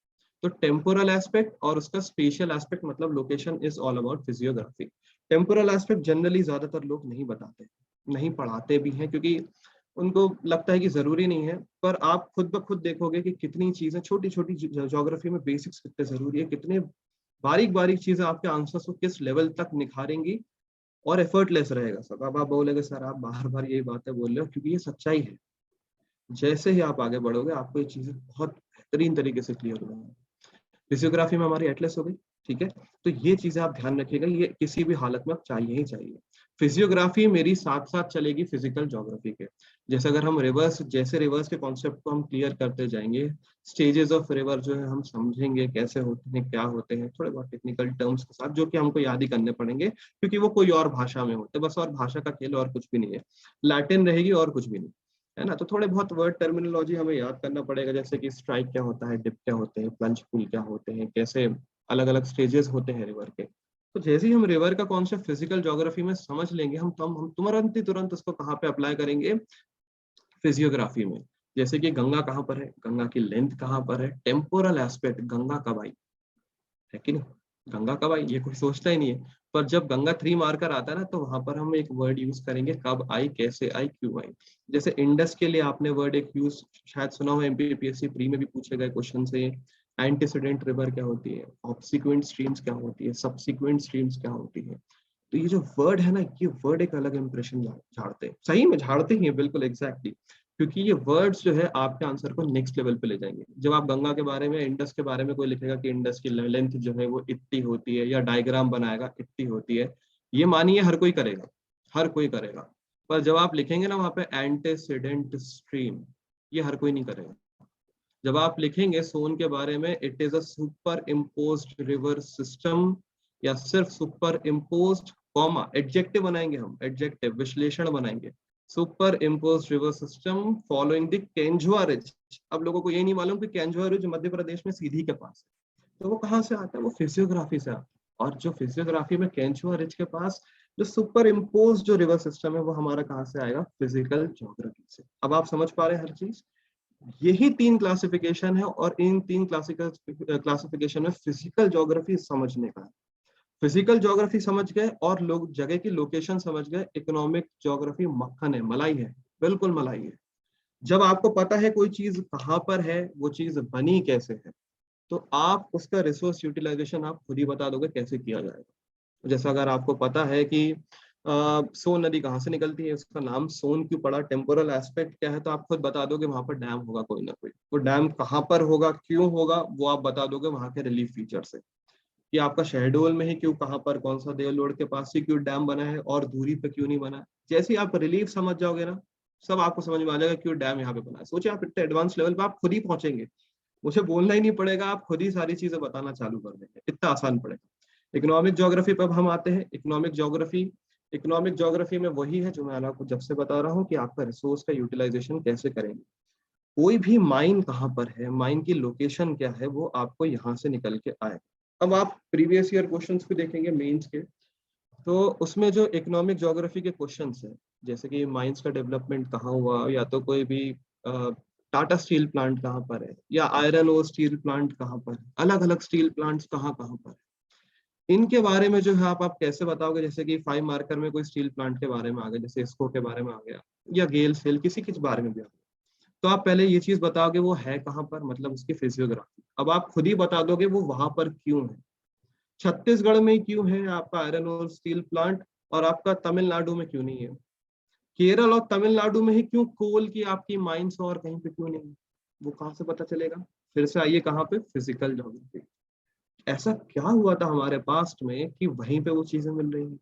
तो टेम्पोरल एस्पेक्ट और उसका स्पेशल एस्पेक्ट मतलब location is all about physiography. Temporal aspect generally ज्यादातर लोग नहीं बताते, नहीं पढ़ाते भी हैं, क्योंकि उनको लगता है कि जरूरी नहीं है। पर आप खुद ब खुद देखोगे कि कितनी चीजें छोटी छोटी ज्योग्राफी में बेसिक्स कितने जरूरी है, कितने बारीक बारीक चीजें आपके आंसर्स को किस लेवल तक निखारेंगी, और एफर्टलेस रहेगा सब। अब आप बोलेंगे सर आप बार बार यही बातें बोल रहे हो, क्योंकि ये सच्चाई है। जैसे ही आप आगे बढ़ोगे आपको ये चीजें बहुत बेहतरीन तरीके से क्लियर हो जाएंगी। फिजियोग्राफी में हमारी एटलस हो गई, ठीक है। तो ये चीजें आप ध्यान रखिएगा, ये किसी भी हालत में आप चाहिए ही चाहिए। फिजियोग्राफी मेरी साथ साथ चलेगी फिजिकल ज्योग्राफी के। जैसे अगर हम रिवर्स, जैसे रिवर्स के कॉन्सेप्ट को हम क्लियर करते जाएंगे, स्टेजेस ऑफ रिवर जो है हम समझेंगे कैसे होते हैं, क्या होते हैं, थोड़े बहुत टेक्निकल टर्म्स के साथ, जो कि हमको याद ही करने पड़ेंगे, क्योंकि वो कोई और भाषा में होते हैं बस, और भाषा का खेल और कुछ भी नहीं है। लैटिन रहेगी और कुछ भी नहीं, है ना। तो थोड़े बहुत वर्ड टर्मिनोलॉजी हमें याद करना पड़ेगा, जैसे कि स्ट्राइक क्या होता है, डिप क्या होते हैं, प्लंज पुल क्या होते हैं, कैसे अलग अलग स्टेजेस होते हैं रिवर के। तो जैसे ही हम रिवर का कॉन्सेप्ट फिजिकल ज्योग्राफी में समझ लेंगे, हम तुरंत ही तुरंत उसको कहाँ पे अप्लाई करेंगे, फिजियोग्राफी में। जैसे कि गंगा कहाँ पर है, गंगा की लेंथ कहाँ पर है, टेम्पोरल एस्पेक्ट, गंगा कब आई, है कि नहीं, गंगा कब आई ये कोई सोचता ही नहीं है। पर जब गंगा 3 मार्कर आता है ना, तो वहां पर हम एक वर्ड यूज करेंगे, कब आई, कैसे आई, क्यों आई। जैसे इंडस के लिए आपने वर्ड एक यूज शायद सुना हो, एमपीपीएससी प्री में भी पूछे गए क्वेश्चन से, एंटीसीडेंट रिवर क्या होती है, ऑब्सिक्वेंट स्ट्रीम्स क्या होती है, सब्सिक्वेंट स्ट्रीम्स क्या होती है। तो ये जो वर्ड है ना, ये वर्ड एक अलग इंप्रेशन झाड़ते हैं, सही में झाड़ते ही है, बिल्कुल एग्जैक्टली। क्योंकि ये वर्ड्स जो है आपके आंसर को नेक्स्ट लेवल पे ले जाएंगे। जब आप गंगा के बारे में, इंडस के बारे में कोई लिखेगा कि इंडस की लेंथ जो है वो इतनी होती है, या डायग्राम बनाएगा इतनी होती है, ये मानिए हर कोई करेगा, हर कोई करेगा। पर जब आप लिखेंगे ना वहां पे एंटीसीडेंट स्ट्रीम, ये हर कोई नहीं करेगा। जब आप लिखेंगे सोन के बारे में, it is a super imposed river system, या सिर्फ सुपर इम्पोज्ड, कॉमा एडजेक्टिव बनाएंगे हम, एडजेक्टिव विश्लेषण बनाएंगे, super imposed river system following the केंझुआ रिज। अब लोगों को ये नहीं मालूम कि केंझुआ रिज मध्य प्रदेश में सीधी के पास है। तो वो कहाँ से आता है, वो फिजियोग्राफी से आता है। और जो फिजियोग्राफी में केंझुआ रिज के पास जो सुपर इम्पोज जो रिवर सिस्टम है, वो हमारा कहाँ से आएगा, फिजिकल ज्योग्राफी से। अब आप समझ पा रहे हैं हर चीज। यही 3 क्लासिफिकेशन है, और इन 3 क्लासिकल क्लासिफिकेशन में फिजिकल ज्योग्राफी समझने का है। फिजिकल ज्योग्राफी समझ गए और लोग जगह की लोकेशन समझ गए, इकोनॉमिक ज्योग्राफी मक्खन है, मलाई है, बिल्कुल मलाई है। जब आपको पता है कोई चीज कहाँ पर है, वो चीज बनी कैसे है, तो आप उसका रिसोर्स यूटिलाइजेशन आप खुद ही बता दोगे कैसे किया जाएगा। जैसा अगर आपको पता है कि सोन नदी कहाँ से निकलती है, उसका नाम सोन क्यों पड़ा, टेम्पोरल एस्पेक्ट क्या है, तो आप खुद बता दोगे वहां पर डैम होगा कोई ना कोई। वो डैम कहाँ पर होगा, क्यों होगा, वो आप बता दोगे वहां के रिलीफ फीचर से। कि आपका शहडोल में ही क्यों, कहाँ पर, कौन सा देवलोड के पास ही क्यों डैम बना है, और दूरी पे क्यों नहीं बना है। जैसे ही आप रिलीफ समझ जाओगे ना, सब आपको समझ में आ जाएगा क्यों डैम यहाँ पे बना है। सोचिए आप इतने एडवांस लेवल पे आप खुद ही पहुंचेंगे, मुझे बोलना ही नहीं पड़ेगा, आप खुद ही सारी चीजें बताना चालू कर देंगे, इतना आसान पड़ेगा। इकोनॉमिक ज्योग्राफी पर हम आते हैं। इकोनॉमिक ज्योग्राफी में वही है जो मैं आपको जब से बता रहा हूँ, कि आपका रिसोर्स का यूटिलाइजेशन कैसे करेंगे। कोई भी माइन कहाँ पर है, माइन की लोकेशन क्या है, वो आपको यहाँ से निकल के आए। अब आप प्रीवियस ईयर क्वेश्चंस भी देखेंगे मेंस के, तो उसमें जो इकोनॉमिक ज्योग्राफी के क्वेश्चंस हैं, जैसे कि माइंस का डेवलपमेंट कहाँ हुआ, या तो कोई भी टाटा स्टील प्लांट कहाँ पर है, या आयरन और स्टील प्लांट कहाँ पर है, अलग अलग स्टील प्लांट्स कहाँ कहाँ पर है, इनके बारे में जो है आप कैसे बताओगे। जैसे कि 5 मार्कर में कोई स्टील प्लांट के बारे में आ गया, जैसे इसको के बारे में आ गया, या गेल सेल किसी के बारे में भी आ गया, तो आप पहले ये चीज बताओगे वो है कहाँ पर, मतलब उसकी फिजियोग्राफी। अब आप खुद ही बता दोगे वो वहां पर क्यों है। छत्तीसगढ़ में क्यों है आपका आयरन और स्टील प्लांट, और आपका तमिलनाडु में क्यों नहीं है। केरल और तमिलनाडु में ही क्यों कोल की आपकी माइंस और कहीं पे क्यों नहीं है, वो कहाँ से पता चलेगा। फिर से आइए कहाँ पे, फिजिकल ज्योग्राफी। ऐसा क्या हुआ था हमारे पास्ट में कि वहीं पे वो चीजें मिल रही हैं,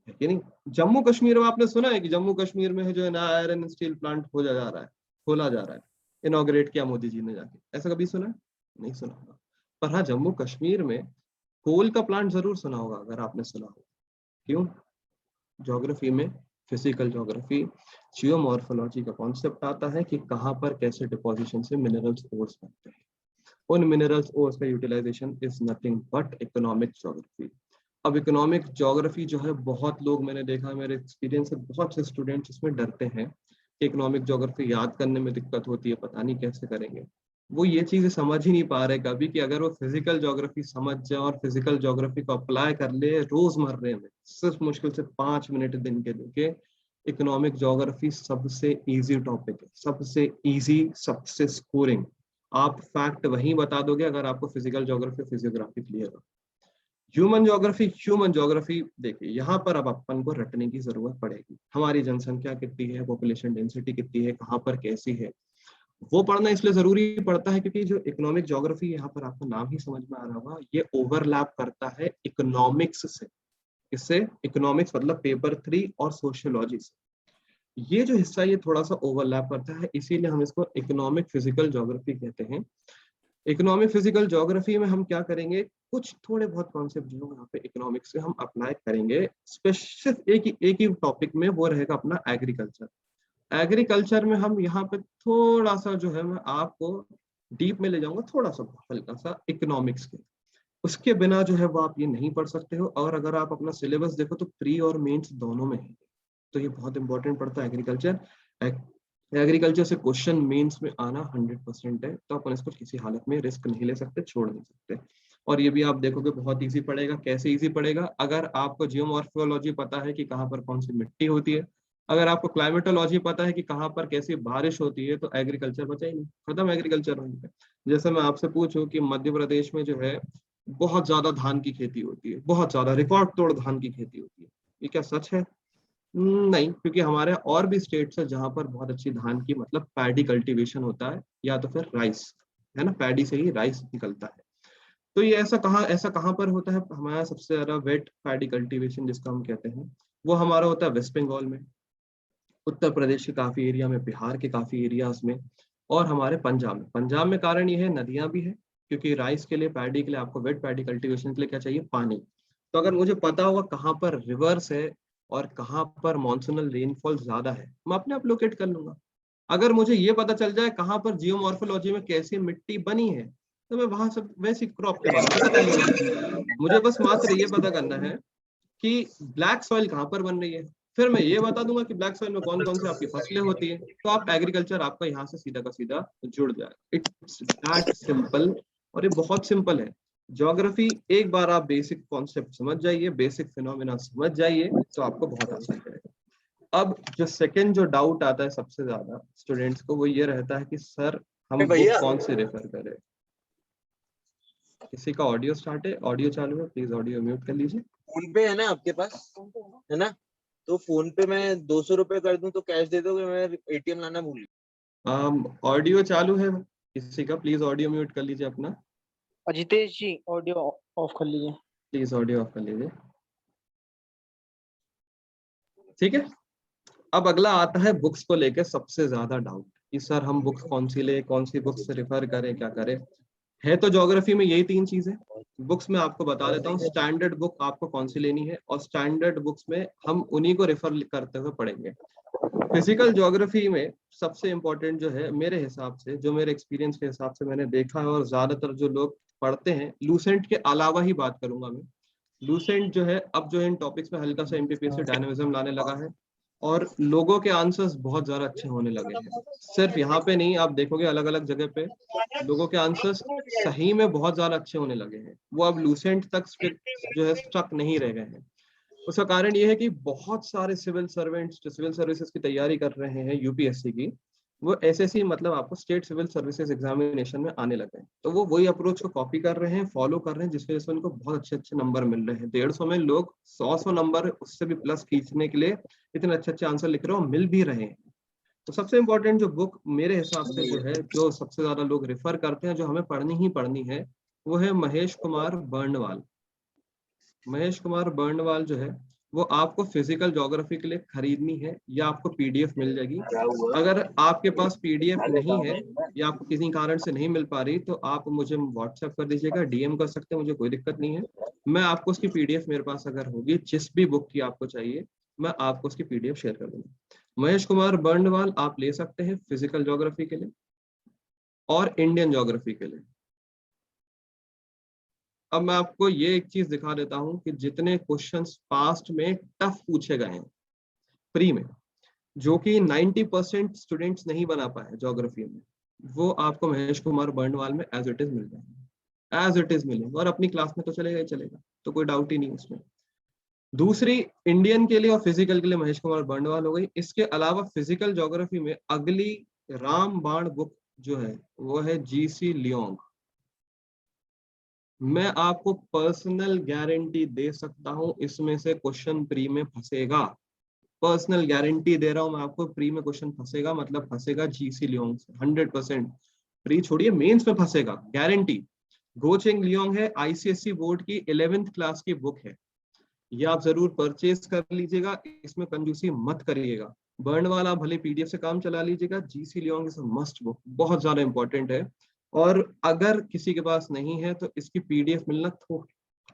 है कि नहीं। जम्मू कश्मीर में आपने सुना है कि जम्मू कश्मीर में है जो है ना आयरन स्टील प्लांट खोजा जा रहा है, खोला जा रहा है, इनॉग्रेट किया मोदी जी ने जाके, ऐसा कभी सुना है? नहीं सुना होगा। पर हाँ, जम्मू कश्मीर में कोल का प्लांट जरूर सुना होगा अगर आपने सुना हो। क्यों? ज्योग्राफी में, फिजिकल ज्योग्राफी, जियोमॉर्फोलॉजी का कॉन्सेप्ट आता है कि कहाँ पर कैसे डिपोजिशन से मिनरल्स ओर्स बनते हैं। उन मिनरल्स ओर्स का utilisation is nothing but economic geography. अब इकोनॉमिक ज्योग्राफी जो है, बहुत लोग मैंने देखा, मेरे एक्सपीरियंस से बहुत से स्टूडेंट्स इसमें डरते हैं कि इकोनॉमिक ज्योग्राफी याद करने में दिक्कत होती है, पता नहीं कैसे करेंगे। वो ये चीजें समझ ही नहीं पा रहे कभी कि अगर वो फिजिकल ज्योग्राफी समझ जाए और फिजिकल ज्योग्राफी को अप्लाई कर ले रोजमर्रे में, सिर्फ मुश्किल से 5 मिनट दिन के लेके, इकोनॉमिक ज्योग्राफी सबसे इजी टॉपिक है, सबसे इजी, सबसे स्कोरिंग। आप फैक्ट वही बता दोगे अगर आपको फिजिकल ज्योग्राफी, फिजियोग्राफी क्लियर हो। ह्यूमन ज्योग्राफी देखिए, यहाँ पर अब अपन को रटने की जरूरत पड़ेगी। हमारी जनसंख्या कितनी है, पॉपुलेशन डेंसिटी कितनी है, कहाँ पर कैसी है, वो पढ़ना इसलिए जरूरी पड़ता है क्योंकि जो इकोनॉमिक ज्योग्राफी, यहाँ पर आपको नाम ही समझ में आ रहा होगा, ये ओवरलैप करता है इकोनॉमिक्स से। इससे इकोनॉमिक्स मतलब पेपर 3 और सोशियोलॉजी से, ये जो हिस्सा ये थोड़ा सा ओवरलैप करता है, इसीलिए हम इसको इकोनॉमिक फिजिकल ज्योग्राफी कहते हैं। इकोनॉमिक फिजिकल ज्योग्राफी में हम क्या करेंगे, कुछ थोड़े बहुत कॉन्सेप्ट जो यहाँ पे इकोनॉमिक्स से हम अप्लाई करेंगे। स्पेसिफिक एक ही टॉपिक में, वो रहेगा अपना एग्रीकल्चर। एग्रीकल्चर में हम यहाँ पे थोड़ा सा जो है, मैं आपको डीप में ले जाऊंगा, थोड़ा सा हल्का सा इकोनॉमिक्स के। उसके बिना जो है वो आप ये नहीं पढ़ सकते हो। और अगर आप अपना सिलेबस देखो तो प्री और मेंस दोनों में है, तो ये बहुत इंपॉर्टेंट पड़ता है एग्रीकल्चर। एग्रीकल्चर से क्वेश्चन मेंस में आना 100% है, तो अपन इसको किसी हालत में रिस्क नहीं ले सकते, छोड़ नहीं सकते। और ये भी आप देखोगे बहुत इजी पड़ेगा। कैसे इजी पड़ेगा? अगर आपको जियोमॉर्फोलॉजी पता है कि कहाँ पर कौन सी मिट्टी होती है, अगर आपको क्लाइमेटोलॉजी पता है कि कहाँ पर कैसी बारिश होती है, तो एग्रीकल्चर बचा ही नहीं, खत्म एग्रीकल्चर वहीं पे। जैसे मैं आपसे पूछूं कि मध्य प्रदेश में जो है बहुत ज्यादा धान की खेती होती है, बहुत ज्यादा रिकॉर्ड तोड़ धान की खेती होती है, ये क्या सच है? नहीं, क्योंकि हमारे और भी स्टेट्स है जहां पर बहुत अच्छी धान की, मतलब पैडी कल्टीवेशन होता है, या तो फिर राइस, है ना, पैडी से ही राइस निकलता है। तो ये ऐसा कहाँ पर होता है? हमारा सबसे ज्यादा वेट पैडी कल्टीवेशन जिसको हम कहते हैं, वो हमारा होता है वेस्ट बंगाल में, उत्तर प्रदेश के काफी एरिया में, बिहार के काफी एरियाज में, और हमारे पंजाब में। पंजाब में कारण ये है, नदियां भी है, क्योंकि राइस के लिए, पैडी के लिए, आपको वेट पैडी कल्टीवेशन के लिए क्या चाहिए? पानी। तो अगर मुझे पता होगा कहाँ पर रिवर्स है और कहाँ पर मॉनसूनल रेनफॉल ज्यादा है, मैं अपने आप लोकेट कर लूंगा। अगर मुझे ये पता चल जाए कहाँ पर जियोमॉर्फोलॉजी में कैसी मिट्टी बनी है, तो मैं वहां से वैसी क्रॉप के बारे में पता कर लूंगा। मुझे बस मात्र ये पता करना है कि ब्लैक सॉइल कहाँ पर बन रही है, फिर मैं ये बता दूंगा कि ब्लैक सॉइल में कौन कौन सी आपकी फसलें होती है, तो आप एग्रीकल्चर आपका यहाँ से सीधा का सीधा जुड़ जाए। It's that simple. और ये बहुत सिंपल है ज्योग्राफी। एक बार आप बेसिक कॉन्सेप्ट समझ जाइए, बेसिक फिनोमिना समझ जाइए, तो आपको बहुत आसान रहेगा। अब जो सेकंड जो डाउट आता है सबसे ज्यादा स्टूडेंट्स को, वो ये रहता है कि सर हम बुक भैया कौन से रेफर करें। किसी का ऑडियो स्टार्ट है, ऑडियो चालू है, प्लीज ऑडियो म्यूट कर लीजिए। फोन पे है ना आपके पास, है ना? तो फोन पे मैं 200 रुपए कर दूं तो कैश दे दोगे? मैं एटीएम लाना भूल गया। ऑडियो चालू है किसी का? प्लीज ऑडियो म्यूट कर लीजिए अपना, अजितेश जी ऑडियो ऑफ कर लीजिए। प्लीज ऑडियो ऑफ कर लीजिए। ठीक है। अब अगला आता है बुक्स को लेकर सबसे ज्यादा डाउट कि सर हम बुक्स कौन सी ले, कौन सी बुक्स से रेफर करें, क्या करें। है तो ज्योग्राफी में यही 3 चीजें। बुक्स में आपको बता देता हूँ, स्टैंडर्ड बुक आपको कौन सी लेनी है, और स्टैंडर्ड बुक्स में हम उन्हीं को रेफर करते हुए पढ़ेंगे। फिजिकल ज्योग्राफी में सबसे इंपॉर्टेंट जो है मेरे हिसाब से, जो मेरे एक्सपीरियंस के हिसाब से मैंने देखा है, और ज्यादातर जो लोग पढ़ते हैं, लूसेंट के अलावा ही बात करूंगा मैं। लूसेंट जो है अब जो है इन टॉपिक्स में हल्का सा एमपीपीएससी डायनामिज्म लाने लगा है, और लोगों के आंसर्स बहुत ज्यादा अच्छे होने लगे हैं। सिर्फ यहाँ पे नहीं, आप देखोगे अलग अलग जगह पे लोगों के आंसर्स सही में बहुत ज्यादा अच्छे होने लगे हैं। वो अब लूसेंट तक जो है स्टक नहीं रह गए हैं। उसका कारण ये है कि बहुत सारे सिविल सर्वेंट्स जो सिविल सर्विसेज की तैयारी कर रहे हैं यूपीएससी की, वो एसएससी मतलब आपको स्टेट सिविल सर्विसेज एग्जामिनेशन में आने लगे हैं। तो वो वही अप्रोच को कॉपी कर रहे हैं, फॉलो कर रहे हैं, जिसकी वजह से उनको बहुत अच्छे अच्छे नंबर मिल रहे हैं। 150 में लोग 100 नंबर उससे भी प्लस खींचने के लिए इतने अच्छे अच्छे आंसर लिख रहे हो, मिल भी रहे हैं। तो सबसे इम्पोर्टेंट जो बुक मेरे हिसाब से जो है, जो सबसे ज्यादा लोग रेफर करते हैं, जो हमें पढ़नी ही पढ़नी है, वो है महेश कुमार बर्णवाल। महेश कुमार बर्णवाल जो है, वो आपको फिजिकल ज्योग्राफी के लिए खरीदनी है, या आपको पीडीएफ मिल जाएगी। अगर आपके पास पीडीएफ नहीं है या आपको किसी कारण से नहीं मिल पा रही, तो आप मुझे व्हाट्सएप कर दीजिएगा, डीएम कर सकते हैं, मुझे कोई दिक्कत नहीं है। मैं आपको उसकी पीडीएफ, मेरे पास अगर होगी, जिस भी बुक की आपको चाहिए, मैं आपको उसकी पीडीएफ शेयर कर दूंगा। महेश कुमार बर्णवाल आप ले सकते हैं फिजिकल ज्योग्राफी के लिए और इंडियन ज्योग्राफी के लिए। अब मैं आपको ये एक चीज दिखा देता हूं कि जितने क्वेश्चंस पास्ट में टफ पूछे गए हैं प्री में, जो कि 90% स्टूडेंट्स नहीं बना पाए ज्योग्राफी में, वो आपको महेश कुमार बर्णवाल में एज इट इज मिल जाएंगे, एज इट इज मिलेंगे। और अपनी क्लास में तो चलेगा ही चलेगा, तो कोई डाउट ही नहीं उसमें। दूसरी, इंडियन के लिए और फिजिकल के लिए महेश कुमार बर्णवाल हो गई। इसके अलावा फिजिकल ज्योग्राफी में अगली रामबाण बुक जो है, वो है जीसी लियोंग। मैं आपको पर्सनल गारंटी दे सकता हूं, इसमें से क्वेश्चन प्री में फंसेगा। पर्सनल गारंटी दे रहा हूं मैं आपको, प्री में क्वेश्चन फंसेगा, मतलब फंसेगा जीसी लियोंग से 100%। प्री छोड़िए, मेंस में फंसेगा, गारंटी। गोचेंग लियोंग है, आईसीएससी बोर्ड की 11th क्लास की बुक है, ये आप जरूर परचेज कर लीजिएगा, इसमें कंजूसी मत करिएगा। बर्णवाल आप भले पीडीएफ से काम चला लीजिएगा, GC Leong is must book, बहुत ज्यादा इंपॉर्टेंट है। और अगर किसी के पास नहीं है तो इसकी पीडीएफ मिलना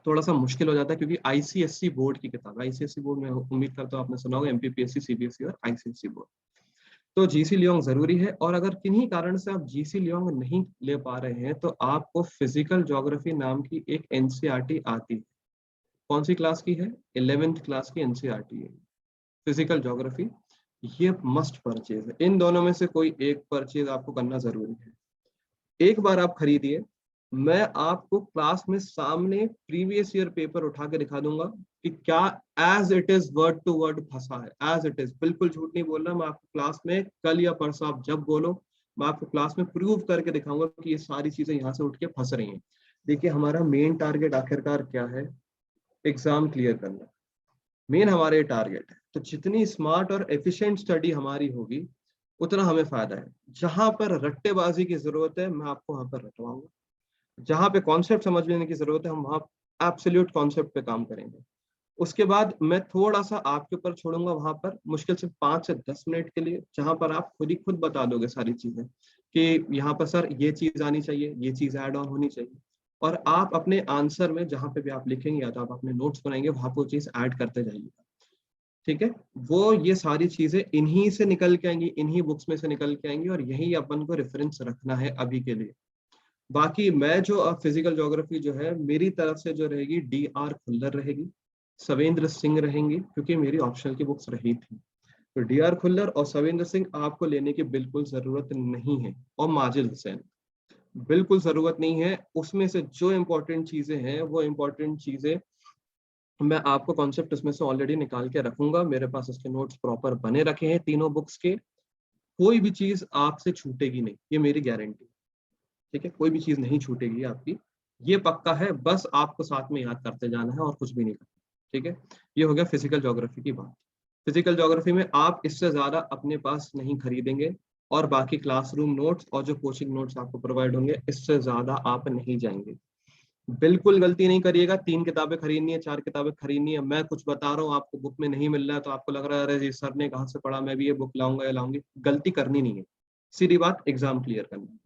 थोड़ा सा मुश्किल हो जाता है, क्योंकि आईसीएससी बोर्ड की किताब, आईसीएससी बोर्ड में उम्मीद करता हूँ आपने सुना होगा, एमपीपीएससी, सीबीएसई और आईसीएससी बोर्ड। तो जीसी लियोंग जरूरी है। और अगर किन्हीं कारण से आप जीसी लियोंग नहीं ले पा रहे हैं, तो आपको फिजिकल ज्योग्राफी नाम की एक एनसीईआरटी आती है। कौन सी क्लास की है? 11th क्लास की एनसीईआरटी है फिजिकल ज्योग्राफी, ये मस्ट परचेज है। इन दोनों में से कोई एक परचेज आपको करना जरूरी है। एक बार आप खरीदिए, मैं आपको क्लास में सामने प्रीवियस ईयर पेपर उठा के दिखा दूंगा कि क्या as it is word to word फंसा है, एज इट इज, बिल्कुल झूठ नहीं बोल रहा। मैं आपको क्लास में कल या परसों आप जब बोलो, मैं आपको क्लास में प्रूव करके दिखाऊंगा कि ये सारी चीजें यहाँ से उठ के फंस रही हैं। देखिए, हमारा मेन टारगेट आखिरकार क्या है? एग्जाम क्लियर करना मेन हमारे टारगेट है। तो जितनी स्मार्ट और एफिशिएंट स्टडी हमारी होगी, उतना हमें फायदा है। जहां पर रट्टेबाजी की जरूरत है, मैं आपको वहां पर रटवाऊंगा। जहां पे कॉन्सेप्ट समझ लेने की जरूरत है, हम वहां एब्सोल्यूट कॉन्सेप्ट पे काम करेंगे। उसके बाद मैं थोड़ा सा आपके ऊपर छोड़ूंगा, वहां पर मुश्किल से 5 से 10 मिनट के लिए, जहां पर आप खुद ही खुद बता दोगे सारी चीजें कि यहाँ पर सर ये चीज आनी चाहिए, ये चीज ऐड ऑन होनी चाहिए। और आप अपने आंसर में जहां पे भी आप लिखेंगे, या तो आप अपने नोट्स बनाएंगे, वहां पर वो चीज ऐड करते जाइएगा। ठीक है? वो ये सारी चीजें इन्हीं से निकल के आएंगी, इन्हीं बुक्स में से निकल के आएंगी, और यही अपन को रेफरेंस रखना है अभी के लिए। बाकी मैं जो फिजिकल ज्योग्राफी जो है, मेरी तरफ से जो रहेगी, DR खुल्लर रहेगी, सवेंद्र सिंह रहेंगी, क्योंकि मेरी ऑप्शनल की बुक्स रही थी। तो DR खुल्लर और सवेंद्र सिंह आपको लेने की बिल्कुल जरूरत नहीं है, और माजिद हुसैन बिल्कुल जरूरत नहीं है। उसमें से जो इंपॉर्टेंट चीजें हैं, वो इंपॉर्टेंट चीजें मैं आपको कॉन्सेप्ट उसमें से ऑलरेडी निकाल के रखूंगा, मेरे पास उसके नोट्स प्रॉपर बने रखे हैं तीनों बुक्स के। कोई भी चीज आपसे छूटेगी नहीं, ये मेरी गारंटी। ठीक है? कोई भी चीज नहीं छूटेगी आपकी, ये पक्का है। बस आपको साथ में याद करते जाना है और कुछ भी नहीं करना। ठीक है? ये हो गया फिजिकल ज्योग्राफी की बात। फिजिकल ज्योग्राफी में आप इससे ज्यादा अपने पास नहीं खरीदेंगे, और बाकी क्लासरूम नोट्स और जो कोचिंग नोट्स आपको प्रोवाइड होंगे, इससे ज्यादा आप नहीं जाएंगे। बिल्कुल गलती नहीं करिएगा। 3 किताबें खरीदनी है, 4 किताबें खरीदनी है, मैं कुछ बता रहा हूँ, आपको बुक में नहीं मिल रहा है, तो आपको लग रहा है अरे जी सर ने कहाँ से पढ़ा, मैं भी ये बुक लाऊंगा या लाऊंगी। गलती करनी नहीं है। सीधी बात, एग्जाम क्लियर करना है।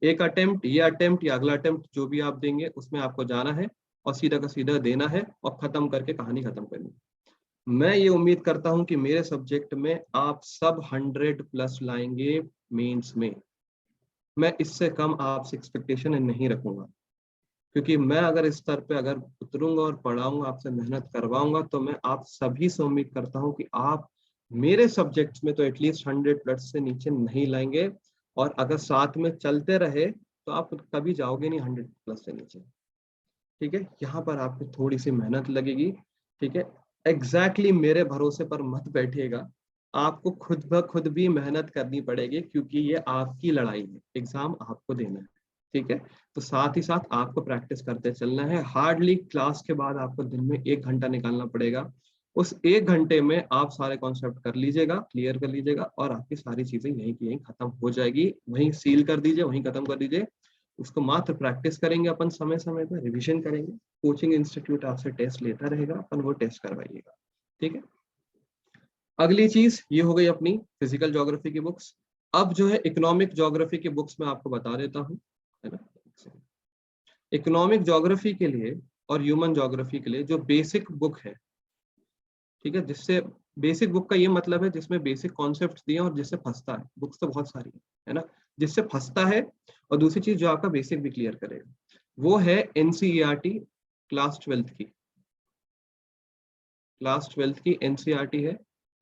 एक अटेम्प्ट, ये अटेम्प्ट या अगला अटेम्प्ट जो भी आप देंगे, उसमें आपको जाना है और सीधा का सीधा देना है, और खत्म करके कहानी खत्म करनी है। मैं ये उम्मीद करता हूँ कि मेरे सब्जेक्ट में आप सब 100+ लाएंगे मेंस में। मैं इससे कम आपसे एक्सपेक्टेशन नहीं रखूंगा, क्योंकि मैं अगर इस स्तर पे अगर उतरूंगा और पढ़ाऊंगा, आपसे मेहनत करवाऊंगा, तो मैं आप सभी से उम्मीद करता हूं कि आप मेरे सब्जेक्ट्स में तो एटलीस्ट 100+ से नीचे नहीं लाएंगे। और अगर साथ में चलते रहे, तो आप कभी जाओगे नहीं 100+ से नीचे। ठीक है? यहाँ पर आपको थोड़ी सी मेहनत लगेगी। ठीक है? एग्जैक्टली मेरे भरोसे पर मत बैठिएगा, आपको खुद ब खुद भी मेहनत करनी पड़ेगी, क्योंकि ये आपकी लड़ाई है, एग्जाम आपको देना है। ठीक है, तो साथ ही साथ आपको प्रैक्टिस करते चलना है। हार्डली क्लास के बाद आपको दिन में 1 घंटा निकालना पड़ेगा। उस 1 घंटे में आप सारे कॉन्सेप्ट कर लीजिएगा, क्लियर कर लीजिएगा, और आपकी सारी चीजें यहीं की यहीं खत्म हो जाएगी। वहीं सील कर दीजिए, वहीं खत्म कर दीजिए। उसको मात्र प्रैक्टिस करेंगे अपन, समय समय पर रिविजन करेंगे। कोचिंग इंस्टीट्यूट आपसे टेस्ट लेता रहेगा, अपन वो टेस्ट करवाइएगा। ठीक है, अगली चीज ये हो गई अपनी फिजिकल ज्योग्राफी की बुक्स। अब जो है इकोनॉमिक ज्योग्राफी की बुक्स मैं आपको बता देता हूँ, है ना। इकोनॉमिक ज्योग्राफी के लिए और ह्यूमन ज्योग्राफी के लिए जो बेसिक बुक है, ठीक है, जिससे बेसिक बुक का ये मतलब है जिसमें बेसिक कॉन्सेप्ट दिए और जिससे फंसता है। बुक्स तो बहुत सारी है ना, जिससे फंसता है। और दूसरी चीज जो आपका बेसिक भी क्लियर करेगा, वो है एनसीईआरटी क्लास 12th की। क्लास 12th की एनसीईआरटी है।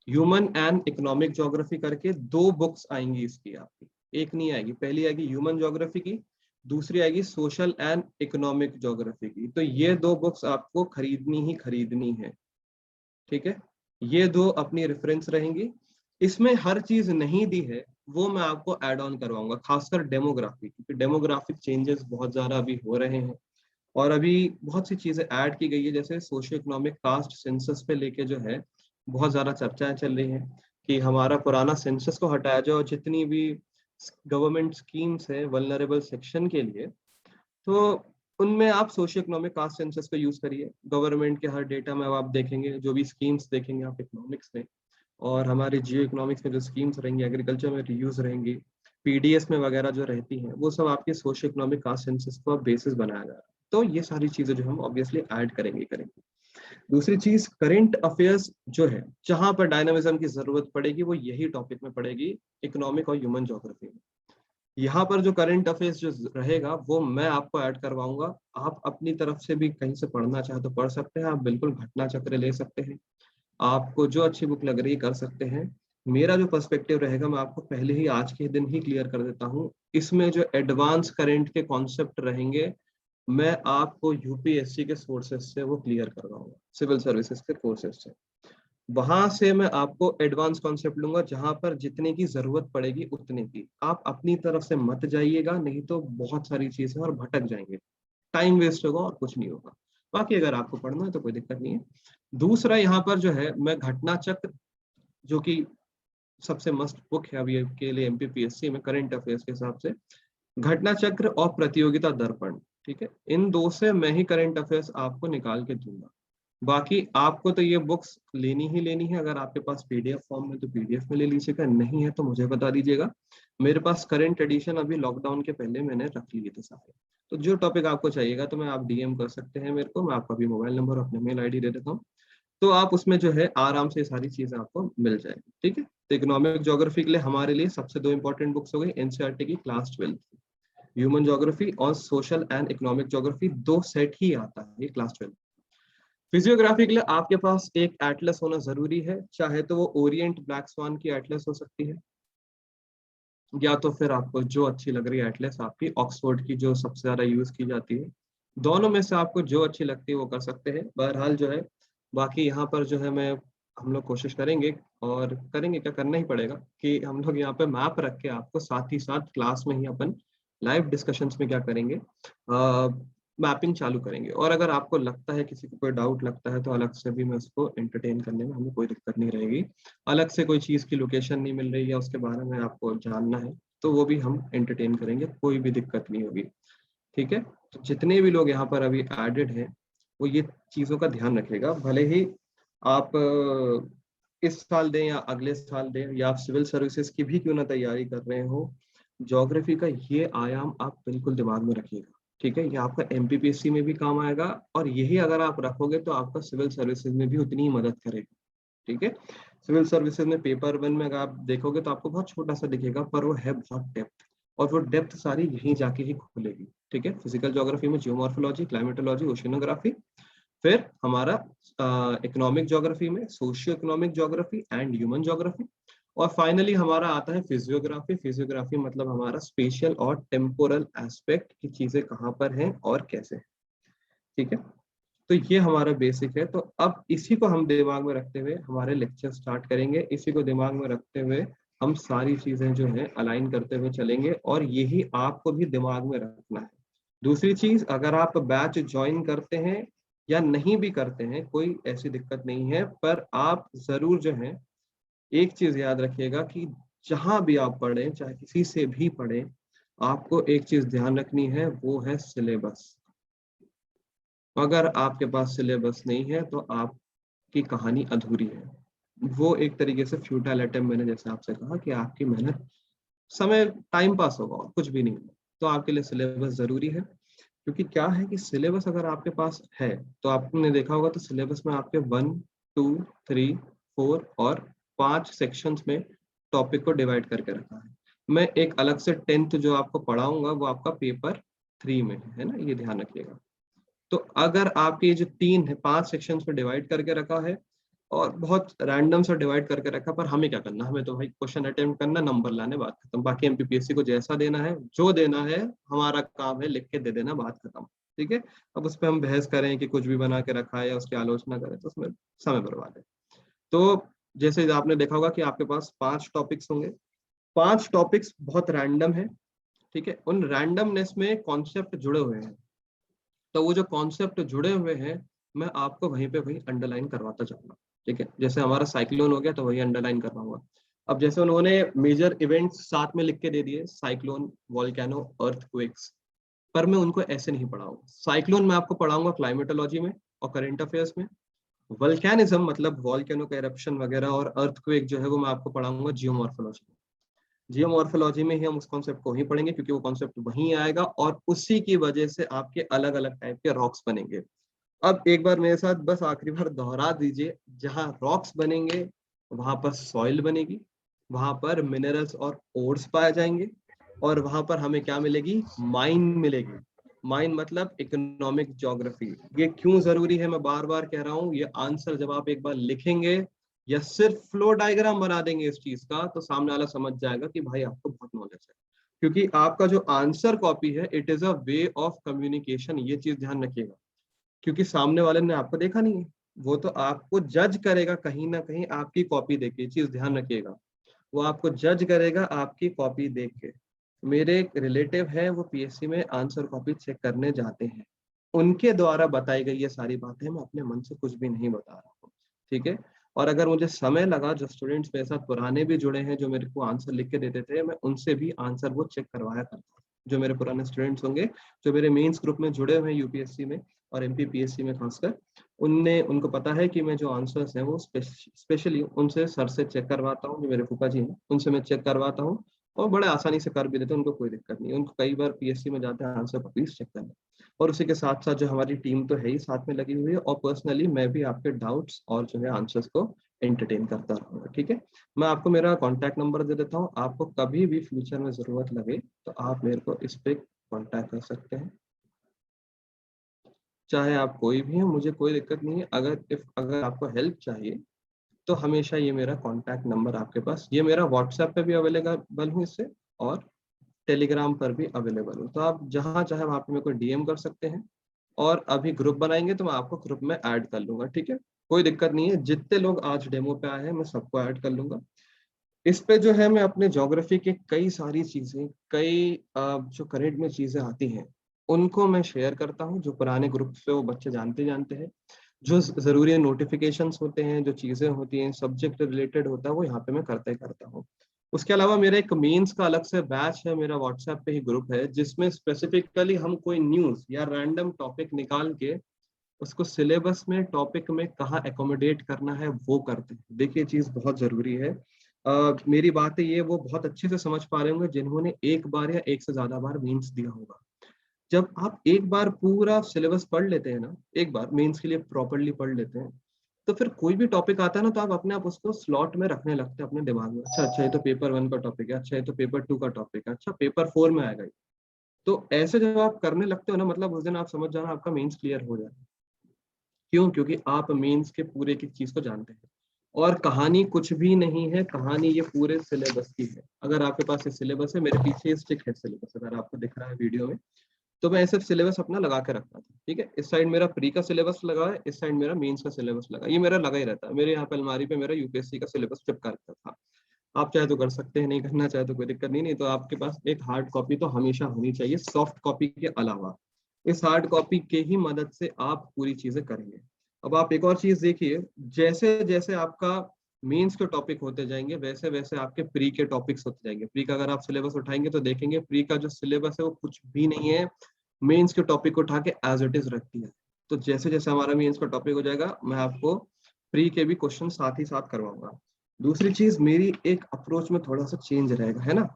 ह्यूमन एंड इकोनॉमिक ज्योग्राफी करके 2 बुक्स आएंगी इसकी आपकी, एक नहीं आएगी। पहली आएगी ह्यूमन ज्योग्राफी की, दूसरी आएगी सोशल एंड इकोनॉमिक ज्योग्राफी की। तो ये 2 बुक्स आपको खरीदनी ही खरीदनी है। ठीक है, ये 2 अपनी रेफरेंस रहेंगी। इसमें हर चीज नहीं दी है, वो मैं आपको ऐड ऑन करवाऊंगा, खासकर डेमोग्राफी, क्योंकि डेमोग्राफिक चेंजेस बहुत ज्यादा अभी हो रहे हैं और अभी बहुत सी चीजें ऐड की गई है। जैसे सोशियो इकोनॉमिक कास्ट सेंसस पे लेके जो है बहुत ज्यादा चर्चाएं चल रही हैं कि हमारा पुराना सेंसस को हटाया जाए और जितनी भी गवर्नमेंट स्कीम्स है वल्नरेबल सेक्शन के लिए, तो उनमें आप सोशियो इकोनॉमिक कास्ट सेंसस को यूज करिए। गवर्नमेंट के हर डेटा में अब आप देखेंगे, जो भी स्कीम्स देखेंगे आप इकोनॉमिक्स में, और हमारे जियो इकोनॉमिक्स में जो स्कीम्स रहेंगी, एग्रीकल्चर में रीयूज रहेंगी, पीडीएस में वगैरह जो रहती हैं, वो सब आपके सोशियो इकोनॉमिक कास्ट सेंसस को बेसिस बनाया जा रहा है। तो ये सारी चीजें जो हम ऑब्वियसली ऐड करेंगे। दूसरी चीज, करंट अफेयर्स जो है, जहां पर डायनामिज्म की जरूरत पड़ेगी वो यही टॉपिक में पड़ेगी, इकोनॉमिक और ह्यूमन ज्योग्राफी में। यहाँ पर जो करंट अफेयर्स जो रहेगा वो मैं आपको ऐड करवाऊंगा। आप अपनी तरफ से भी कहीं से पढ़ना चाहे तो पढ़ सकते हैं, आप बिल्कुल घटना चक्र ले सकते हैं, आपको जो अच्छी बुक लग रही है कर सकते हैं। मेरा जो पर्सपेक्टिव रहेगा मैं आपको पहले ही आज के दिन ही क्लियर कर देता हूँ। इसमें जो एडवांस करंट के कॉन्सेप्ट रहेंगे, मैं आपको यूपीएससी के सोर्सेज से वो क्लियर करवाऊंगा, सिविल सर्विसेज के कोर्सेज से। वहां से मैं आपको एडवांस कॉन्सेप्ट लूंगा, जहां पर जितने की जरूरत पड़ेगी उतने की। आप अपनी तरफ से मत जाइएगा, नहीं तो बहुत सारी चीजें और भटक जाएंगे, टाइम वेस्ट होगा और कुछ नहीं होगा। बाकी अगर आपको पढ़ना है तो कोई दिक्कत नहीं है। दूसरा यहाँ पर जो है, मैं घटना चक्र, जो कि सबसे मस्त बुक है अभी के लिए एमपीपीएससी में करंट अफेयर्स के हिसाब से, घटना चक्र और प्रतियोगिता दर्पण, ठीक है, इन 2 से मैं ही करंट अफेयर्स आपको निकाल के दूंगा। बाकी आपको तो ये बुक्स लेनी ही लेनी है। अगर आपके पास पीडीएफ फॉर्म में तो पीडीएफ में ले लीजिएगा, नहीं है तो मुझे बता दीजिएगा। मेरे पास करंट एडिशन अभी लॉकडाउन के पहले मैंने रख लिए थे सारे। तो जो टॉपिक आपको चाहिएगा तो मैं आप डीएम कर सकते हैं मेरे को, मैं आपका भी मोबाइल नंबर और अपने मेल आईडी दे देता हूँ। तो आप उसमें जो है आराम से सारी चीजें आपको मिल जाएगी। ठीक है, तो इकोनॉमिक ज्योग्राफी के लिए हमारे लिए सबसे 2 इंपॉर्टेंट बुक्स हो गई एनसीईआरटी की क्लास 12, ह्यूमन ज्योग्राफी और social and economic geography, 2 set ही आता है ये क्लास 12। फिजियोग्राफी के लिए आपके पास एक एटलस होना जरूरी है, चाहे तो वो ओरिएंट ब्लैक स्वान की एटलस हो सकती है, या तो फिर आपको जो अच्छी लग रही है एटलस आपकी ऑक्सफोर्ड की जो सबसे ज्यादा यूज की जाती है। दोनों में से आपको जो अच्छी लगती है वो कर सकते हैं। बहरहाल जो है, बाकी यहाँ पर जो है मैं, हम लोग कोशिश करेंगे, और करेंगे क्या, करना ही पड़ेगा कि हम लोग यहाँ पे मैप रख के आपको साथ ही साथ क्लास में ही अपन लाइव डिस्कशंस में क्या करेंगे, मैपिंग चालू करेंगे। और अगर आपको लगता है, किसी को कोई डाउट लगता है, तो अलग से भी मैं उसको एंटरटेन करने में हमें कोई दिक्कत नहीं रहेगी। अलग से कोई चीज़ की लोकेशन नहीं मिल रही है, उसके बारे में आपको जानना है, तो वो भी हम एंटरटेन करेंगे, कोई भी दिक्कत नहीं होगी। ठीक है, तो जितने भी लोग यहाँ पर अभी एडेड हैं वो ये चीज़ों का ध्यान रखेगा। भले ही आप इस साल दें या अगले साल दें, या आप सिविल सर्विसेज की भी क्यों ना तैयारी कर रहे हो, ज्योग्राफी का ये आयाम आप बिल्कुल दिमाग में रखिएगा। ठीक है, ये आपका एमपीपीएससी में भी काम आएगा, और यही अगर आप रखोगे तो आपका सिविल सर्विसेज में भी उतनी ही मदद करेगा। ठीक है, सिविल सर्विसेज में पेपर 1 में अगर आप देखोगे तो आपको बहुत छोटा सा दिखेगा, पर वो है बहुत डेप्थ, और वो डेप्थ सारी यहीं जाके ही खुलेगी। ठीक है, फिजिकल ज्योग्राफी में जियोमॉर्फोलॉजी, क्लाइमेटोलॉजी, ओशियनोग्राफी, फिर हमारा इकोनॉमिक ज्योग्राफी में socio economic geography and human geography, और फाइनली हमारा आता है फिजियोग्राफी। फिजियोग्राफी मतलब हमारा स्पेशियल और टेम्पोरल एस्पेक्ट की चीजें कहाँ पर हैं और कैसे हैं। ठीक है, तो ये हमारा बेसिक है। तो अब इसी को हम दिमाग में रखते हुए हमारे लेक्चर स्टार्ट करेंगे, इसी को दिमाग में रखते हुए हम सारी चीजें जो है अलाइन करते हुए चलेंगे, और यही आपको भी दिमाग में रखना है। दूसरी चीज, अगर आप बैच ज्वाइन करते हैं या नहीं भी करते हैं, कोई ऐसी दिक्कत नहीं है, पर आप जरूर जो है एक चीज याद रखिएगा कि जहां भी आप पढ़ें, चाहे किसी से भी पढ़ें, आपको एक चीज ध्यान रखनी है, वो है सिलेबस। अगर आपके पास सिलेबस नहीं है तो आपकी कहानी अधूरी है। वो एक तरीके से फ्यूटाइल अटेम्प्ट, मैंने जैसे आपसे कहा कि आपकी मेहनत समय टाइम पास होगा और कुछ भी नहीं होगा। तो आपके लिए सिलेबस जरूरी है, क्योंकि क्या है कि सिलेबस अगर आपके पास है तो आपने देखा होगा तो सिलेबस में आपके 1, 2, 3, 4 और 5 सेक्शंस में टॉपिक को डिवाइड करके रखा है। मैं एक अलग से 10th जो आपको पढ़ाऊंगा वो आपका पेपर 3 में है ना, ये ध्यान रखिएगा। तो अगर आपके ये जो 3 है 5 सेक्शंस में डिवाइड करके रखा है और बहुत रैंडम सा डिवाइड करके रखा, पर हमें क्या करना, हमें तो भाई क्वेश्चन अटेम्प्ट करना, नंबर लाने, बात खत्म। बाकी एमपीपीएससी को जैसा देना है, जो देना है, हमारा काम है लिख के दे देना, बात खत्म। ठीक है। अब उस पर हम बहस करें कि कुछ भी बना के रखा है या उसकी आलोचना करें तो उसमें समय बर्बाद है। तो जैसे आपने देखा होगा कि आपके पास 5 टॉपिक्स होंगे। 5 टॉपिक्स बहुत रैंडम है। ठीक है। उन रैंडमनेस में कॉन्सेप्ट जुड़े हुए हैं, तो वो जो कॉन्सेप्ट जुड़े हुए हैं मैं आपको वहीं पे वही अंडरलाइन करवाता जाऊंगा। ठीक है। जैसे हमारा साइक्लोन हो गया तो वही अंडरलाइन करवाऊंगा। अब जैसे उन्होंने मेजर इवेंट्स साथ में लिख के दे दिए, साइक्लोन, वॉल्केनो, अर्थक्वेक्स, पर मैं उनको ऐसे नहीं पढ़ाऊंगा। साइक्लोन मैं आपको पढ़ाऊंगा क्लाइमेटोलॉजी में और करंट अफेयर्स में। वल्केनिज्म मतलब वॉल्केनो का एरप्शन वगैरह और अर्थक्वेक जो है वो मैं आपको पढ़ाऊंगा जियोमॉर्फोलॉजी में। जियोमॉर्फोलॉजी में ही हम उस कॉन्सेप्ट को ही पढ़ेंगे, क्योंकि वो कॉन्सेप्ट वहीं आएगा और उसी की वजह से आपके अलग अलग टाइप के रॉक्स बनेंगे। अब एक बार मेरे साथ बस आखिरी बार दोहरा दीजिए, जहां रॉक्स बनेंगे वहां पर सॉइल बनेगी, वहां पर मिनरल्स और ओर्स पाए जाएंगे, और वहां पर हमें क्या मिलेगी, माइन मिलेगी। माइन मतलब इकोनॉमिक ज्योग्राफी। ये क्यों जरूरी है, मैं बार बार कह रहा हूँ, ये आंसर जब आप एक बार लिखेंगे या सिर्फ फ्लो डायग्राम बना देंगे इस चीज का, तो सामने वाला समझ जाएगा कि भाई आपको बहुत नॉलेज है। क्योंकि आपका जो आंसर कॉपी है, it is a way of communication, ये चीज ध्यान रखिएगा। क्योंकि सामने वाले ने आपको देखा नहीं है, वो तो आपको जज करेगा कहीं ना कहीं आपकी कॉपी देख के, चीज ध्यान रखिएगा। वो आपको जज करेगा आपकी कॉपी देख के। मेरे एक रिलेटिव है, वो पीएससी में आंसर कॉपी चेक करने जाते हैं, उनके द्वारा बताई गई ये सारी बातें, मैं अपने मन से कुछ भी नहीं बता रहा हूँ। ठीक है। और अगर मुझे समय लगा, जो स्टूडेंट्स मेरे साथ पुराने भी जुड़े हैं, जो मेरे को आंसर लिख के देते थे, मैं उनसे भी आंसर वो चेक करवाया करता हूँ। जो मेरे पुराने स्टूडेंट्स होंगे, जो मेरे मेंस ग्रुप में जुड़े हुए हैं यूपीएससी में और एमपीपीएससी में खासकर, उनको पता है कि मैं जो आंसर्स हैं वो स्पेशली उनसे सर से चेक करवाता हूँ। जो मेरे फूफा जी हैं उनसे मैं चेक करवाता हूँ, और बड़े आसानी से कर भी देते हैं, उनको कोई दिक्कत नहीं है। उनको कई बार पीएससी में जाते हैं आंसर कॉपीज चेक करने। और उसी के साथ साथ जो हमारी टीम तो है ही साथ में लगी हुई है, और पर्सनली मैं भी आपके डाउट्स और जो है आंसर्स को एंटरटेन करता रहूंगा। ठीक है। मैं आपको मेरा कॉन्टैक्ट नंबर दे देता हूँ, आपको कभी भी फ्यूचर में जरूरत लगे तो आप मेरे को इस पे कॉन्टैक्ट कर सकते हैं। चाहे आप कोई भी हैं, मुझे कोई दिक्कत नहीं है। अगर आपको हेल्प चाहिए तो हमेशा ये मेरा कॉन्टैक्ट नंबर आपके पास, ये मेरा व्हाट्सएप पे भी अवेलेबल हूँ इससे, और टेलीग्राम पर भी अवेलेबल हूँ। तो आप जहाँ चाहे वहाँ पे मेरे को डीएम कर सकते हैं, और अभी ग्रुप बनाएंगे तो मैं आपको ग्रुप में ऐड कर लूंगा। ठीक है। कोई दिक्कत नहीं है, जितने लोग आज डेमो पे आए हैं मैं सबको ऐड कर लूंगा। इस पे जो है मैं अपने ज्योग्राफी के कई सारी चीजें, कई जो करंट में चीजें आती हैं उनको मैं शेयर करता हूँ। जो पुराने ग्रुप पे वो बच्चे जानते जानते हैं, जो जरूरी नोटिफिकेशंस होते हैं, जो चीजें होती हैं, सब्जेक्ट रिलेटेड होता है, वो यहाँ पे मैं करता ही करता हूँ। उसके अलावा मेरा एक मेंस का अलग से बैच है, मेरा व्हाट्सएप पे ही ग्रुप है, जिसमें स्पेसिफिकली हम कोई न्यूज या रैंडम टॉपिक निकाल के उसको सिलेबस में टॉपिक में कहाँ एकोमोडेट करना है वो करते हैं। देखिए चीज बहुत जरूरी है। मेरी बातें ये वो बहुत अच्छे से समझ पा रहे होंगे जिन्होंने एक बार या एक से ज्यादा बार मेंस दिया होगा। जब आप एक बार पूरा सिलेबस पढ़ लेते हैं ना, एक बार मेंस के लिए प्रॉपरली पढ़ लेते हैं, तो फिर कोई भी टॉपिक आता है ना तो आप अपने आप उसको स्लॉट में रखने लगते हैं अपने दिमाग में। अच्छा अच्छा, ये तो पेपर 1 का टॉपिक है, अच्छा ये तो पेपर 2 का टॉपिक है, अच्छा पेपर 4 में आएगा। तो ऐसे जब आप करने लगते हो ना, मतलब उस दिन आप समझ जाना आपका मेंस क्लियर हो जाए। क्यों? क्योंकि आप मेंस के पूरे की चीज को जानते हैं। और कहानी कुछ भी नहीं है, कहानी ये पूरे सिलेबस की है। अगर आपके पास ये सिलेबस है, मेरे पीछे स्टिक है सिलेबस, अगर आपको दिख रहा है वीडियो में, तो मैं ऐसे सिलेबस अपना लगा के रखता था, ठीक है। इस साइड मेरा प्री का सिलेबस लगा है, इस साइड मेरा मेंस का सिलेबस लगा, ये मेरा लगा ही रहता है। मेरे यहाँ पे अलमारी पे मेरा यूपीएससी का सिलेबस चिपका रहता था। आप चाहे तो कर सकते हैं, नहीं करना चाहे तो कोई दिक्कत नहीं। नहीं तो आपके पास एक हार्ड कॉपी तो हमेशा होनी चाहिए सॉफ्ट कॉपी के अलावा। इस हार्ड कॉपी के ही मदद से आप पूरी चीजें करेंगे। अब आप एक और चीज देखिए, जैसे जैसे आपका मेंस के टॉपिक होते जाएंगे वैसे वैसे आपके प्री के टॉपिक्स होते जाएंगे। प्री का अगर आप सिलेबस उठाएंगे तो देखेंगे प्री का जो सिलेबस है वो कुछ भी नहीं है, मेंस के टॉपिक को उठा के एज इट इज रख दिया। तो जैसे जैसे हमारा मेंस का टॉपिक हो जाएगा मैं आपको प्री के भी क्वेश्चन साथ ही साथ करवाऊंगा। दूसरी चीज, मेरी एक अप्रोच में थोड़ा सा चेंज रहेगा, है ना।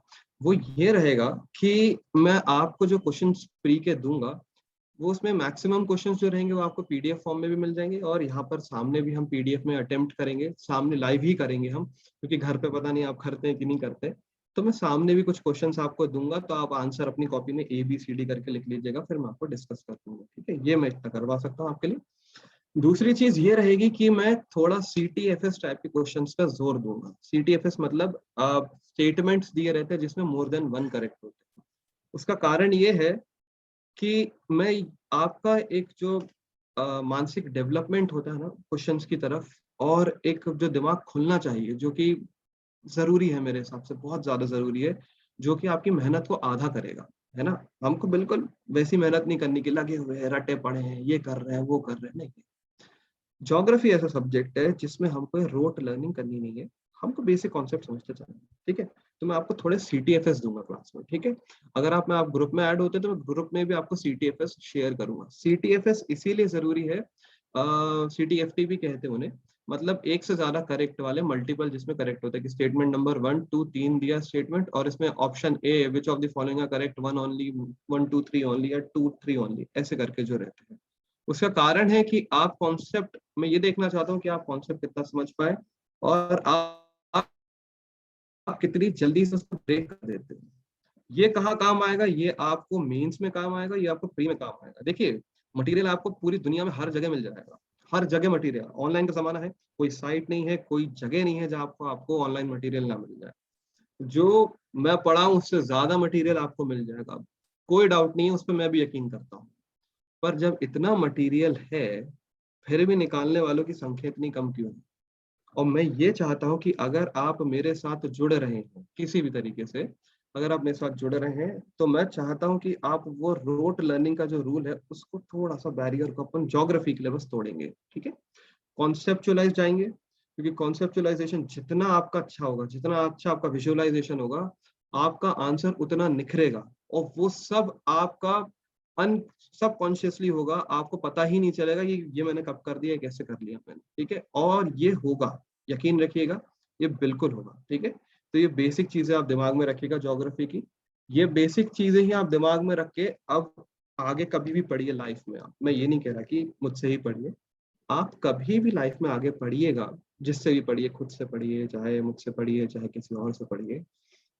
वो ये रहेगा कि मैं आपको जो क्वेश्चन प्री के दूंगा वो उसमें मैक्सिमम क्वेश्चंस जो रहेंगे वो आपको पीडीएफ फॉर्म में भी मिल जाएंगे, और यहाँ पर सामने भी हम पीडीएफ में अटेम्प्ट करेंगे, सामने लाइव ही करेंगे हम, क्योंकि घर पे पता नहीं आप करते हैं कि नहीं करते। तो मैं सामने भी कुछ क्वेश्चंस आपको दूंगा, तो आप आंसर अपनी कॉपी में ABCD करके लिख लीजिएगा, फिर मैं आपको डिस्कस कर दूंगा, ठीक है। ये मैं इतना करवा सकता हूँ आपके लिए। दूसरी चीज ये रहेगी कि मैं थोड़ा CTFS टाइप के क्वेश्चंस पे जोर दूंगा। CTFS मतलब स्टेटमेंट्स दिए रहते हैं जिसमें मोर देन वन करेक्ट होते हैं। उसका कारण ये है कि मैं आपका एक जो मानसिक डेवलपमेंट होता है ना क्वेश्चंस की तरफ, और एक जो दिमाग खुलना चाहिए जो कि जरूरी है, मेरे हिसाब से बहुत ज्यादा जरूरी है, जो कि आपकी मेहनत को आधा करेगा, है ना। हमको बिल्कुल वैसी मेहनत नहीं करनी कि लगे हुए हैं, रटे पड़े हैं, ये कर रहे हैं वो कर रहे हैं, नहीं। ज्योग्राफी ऐसा सब्जेक्ट है जिसमें हमको रोट लर्निंग करनी नहीं है, हमको बेसिक कॉन्सेप्ट समझते चलना है, ठीक है। तो मैं आपको थोड़े CTFS दूंगा क्लास में, ठीक है। अगर आप ग्रुप में ऐड होते हैं तो मैं ग्रुप में भी आपको CTFS शेयर करूंगा। CTFS इसीलिए जरूरी है, CTFT भी कहते हैं उन्हें, मतलब एक से ज्यादा करेक्ट वाले, मल्टीपल जिसमें करेक्ट होता है कि स्टेटमेंट नंबर 1 2 3 दिया स्टेटमेंट, और इसमें option A which of the following are correct, 1 only, 1 2 3 only, या 2 3 ओनली, ऐसे करके जो रहते हैं। उसका कारण है कि आप कॉन्सेप्ट, मैं ये देखना चाहता हूँ कि आप कॉन्सेप्ट कितना समझ पाए, और आप कितनी जल्दी से उसको ब्रेक कर देते हैं। ये कहाँ काम आएगा, ये आपको मेंस में काम आएगा, ये आपको प्री में काम आएगा। देखिए, मटेरियल आपको पूरी दुनिया में हर जगह मिल जाएगा, हर जगह मटेरियल। ऑनलाइन का जमाना है, कोई साइट नहीं है, कोई जगह नहीं है जहाँ आपको ऑनलाइन मटेरियल ना मिल जाए। जो मैं पढ़ा हूँ उससे ज्यादा मटेरियल आपको मिल जाएगा, कोई डाउट नहीं है, उस पर मैं भी यकीन करता हूँ। पर जब इतना मटेरियल है फिर भी निकालने वालों की संख्या इतनी कम क्यों है? और मैं ये चाहता हूं कि अगर आप मेरे साथ जुड़ रहे हैं किसी भी तरीके से, अगर आप मेरे साथ जुड़ रहे हैं, तो मैं चाहता हूं कि आप वो रोट लर्निंग का जो रूल है उसको थोड़ा सा बैरियर को अपन ज्योग्राफी के लिए बस तोड़ेंगे, ठीक है। कॉन्सेप्चुअलाइज जाएंगे, क्योंकि कॉन्सेप्चुअलाइजेशन जितना आपका अच्छा होगा, जितना अच्छा आपका विजुअलाइजेशन होगा, आपका आंसर उतना निखरेगा, और वो सब आपका अन सब कॉन्शियसली होगा, आपको पता ही नहीं चलेगा ये मैंने कब कर दिया, कैसे कर लिया मैंने, ठीक है। और ये होगा, यकीन रखिएगा, ये बिल्कुल होगा, ठीक है। तो ये बेसिक चीजें आप दिमाग में रखिएगा ज्योग्राफी की। ये बेसिक चीजें ही आप दिमाग में रख के अब आगे कभी भी पढ़िए लाइफ में। आप, मैं ये नहीं कह रहा कि मुझसे ही पढ़िए, आप कभी भी लाइफ में आगे पढ़िएगा, जिससे भी पढ़िए, खुद से पढ़िए, चाहे मुझसे पढ़िए, चाहे किसी और से पढ़िए,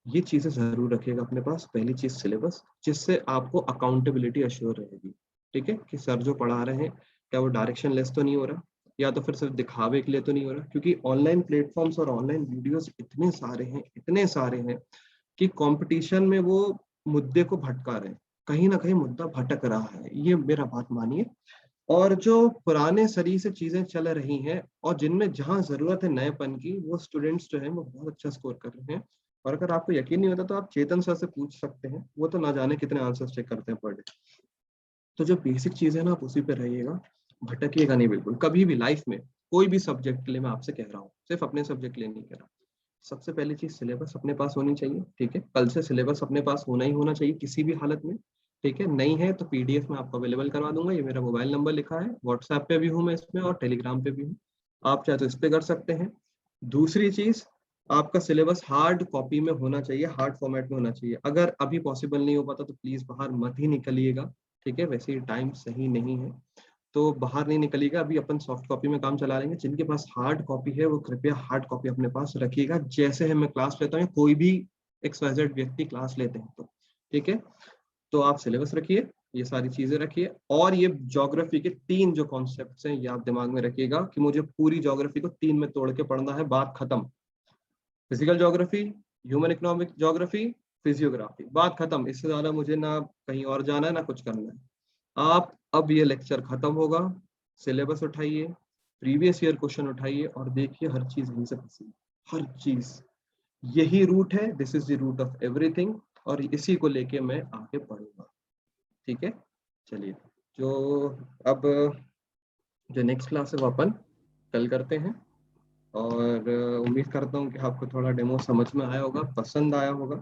ये चीजें जरूर रखिएगा अपने पास। पहली चीज सिलेबस, जिससे आपको अकाउंटेबिलिटी अश्योर रहेगी, ठीक है, कि सर जो पढ़ा रहे हैं क्या वो डायरेक्शन लेस तो नहीं हो रहा, या तो फिर सिर्फ दिखावे के लिए तो नहीं हो रहा। क्योंकि ऑनलाइन प्लेटफॉर्म्स और ऑनलाइन वीडियोस इतने सारे हैं, इतने सारे हैं, कि कंपटीशन में वो मुद्दे को भटका रहे हैं, कहीं ना कहीं मुद्दा भटक रहा है, ये मेरा बात मानिए। और जो पुराने सरी से चीजें चल रही हैं और जिनमें जहां जरूरत है नएपन की, वो स्टूडेंट्स जो हैं वो बहुत अच्छा स्कोर कर रहे हैं। और अगर आपको यकीन नहीं होता तो आप चेतन सर से पूछ सकते हैं, वो तो ना जाने कितने आंसर्स चेक करते हैं पर डे। तो जो बेसिक चीज है ना, आप उसी पे रहिएगा, भटकिएगा नहीं बिल्कुल कभी भी लाइफ में। कोई भी सब्जेक्ट के लिए मैं आपसे कह रहा हूँ, सिर्फ अपने सब्जेक्ट के लिए नहीं कह रहा। सबसे पहली चीज सिलेबस अपने पास होनी चाहिए, ठीक है। कल से सिलेबस अपने पास होना ही होना चाहिए किसी भी हालत में, ठीक है। नहीं है तो PDF में आपको अवेलेबल करवा दूंगा, ये मेरा मोबाइल नंबर लिखा है, व्हाट्सएप पे भी हूँ मैं इसमें, और टेलीग्राम पे भी हूँ, आप चाहे तो इस पे कर सकते हैं। दूसरी चीज, आपका सिलेबस हार्ड कॉपी में होना चाहिए, हार्ड फॉर्मेट में होना चाहिए। अगर अभी पॉसिबल नहीं हो पाता तो प्लीज बाहर मत ही निकलिएगा, ठीक है। वैसे ही टाइम सही नहीं है तो बाहर नहीं निकलिएगा, अभी अपन सॉफ्ट कॉपी में काम चला लेंगे। जिनके पास हार्ड कॉपी है वो कृपया हार्ड कॉपी अपने पास रखिएगा, जैसे है मैं क्लास लेता हूँ, कोई भी XYZ व्यक्ति क्लास लेते हैं तो, ठीक है। तो आप सिलेबस रखिए, ये सारी चीजें रखिए, और ये ज्योग्राफी के 3 जो कॉन्सेप्ट्स हैं ये आप दिमाग में रखिएगा कि मुझे पूरी ज्योग्राफी को 3 में तोड़ के पढ़ना है, बात खत्म। Physical geography, human economic geography, physiography, बात खत्म। इससे ज्यादा मुझे ना कहीं और जाना है ना कुछ करना है। आप अब ये लेक्चर खत्म होगा, सिलेबस उठाइए, प्रीवियस ईयर क्वेश्चन उठाइए और देखिए हर चीज यहीं से फंसी, हर चीज यही रूट है, this is the root of everything, और इसी को लेके मैं आगे पढ़ूंगा। ठीक है, चलिए जो अब जो नेक्स्ट क्लास है वो अपन कल करते हैं। और उम्मीद करता हूँ कि आपको थोड़ा डेमो समझ में आया होगा, पसंद आया होगा।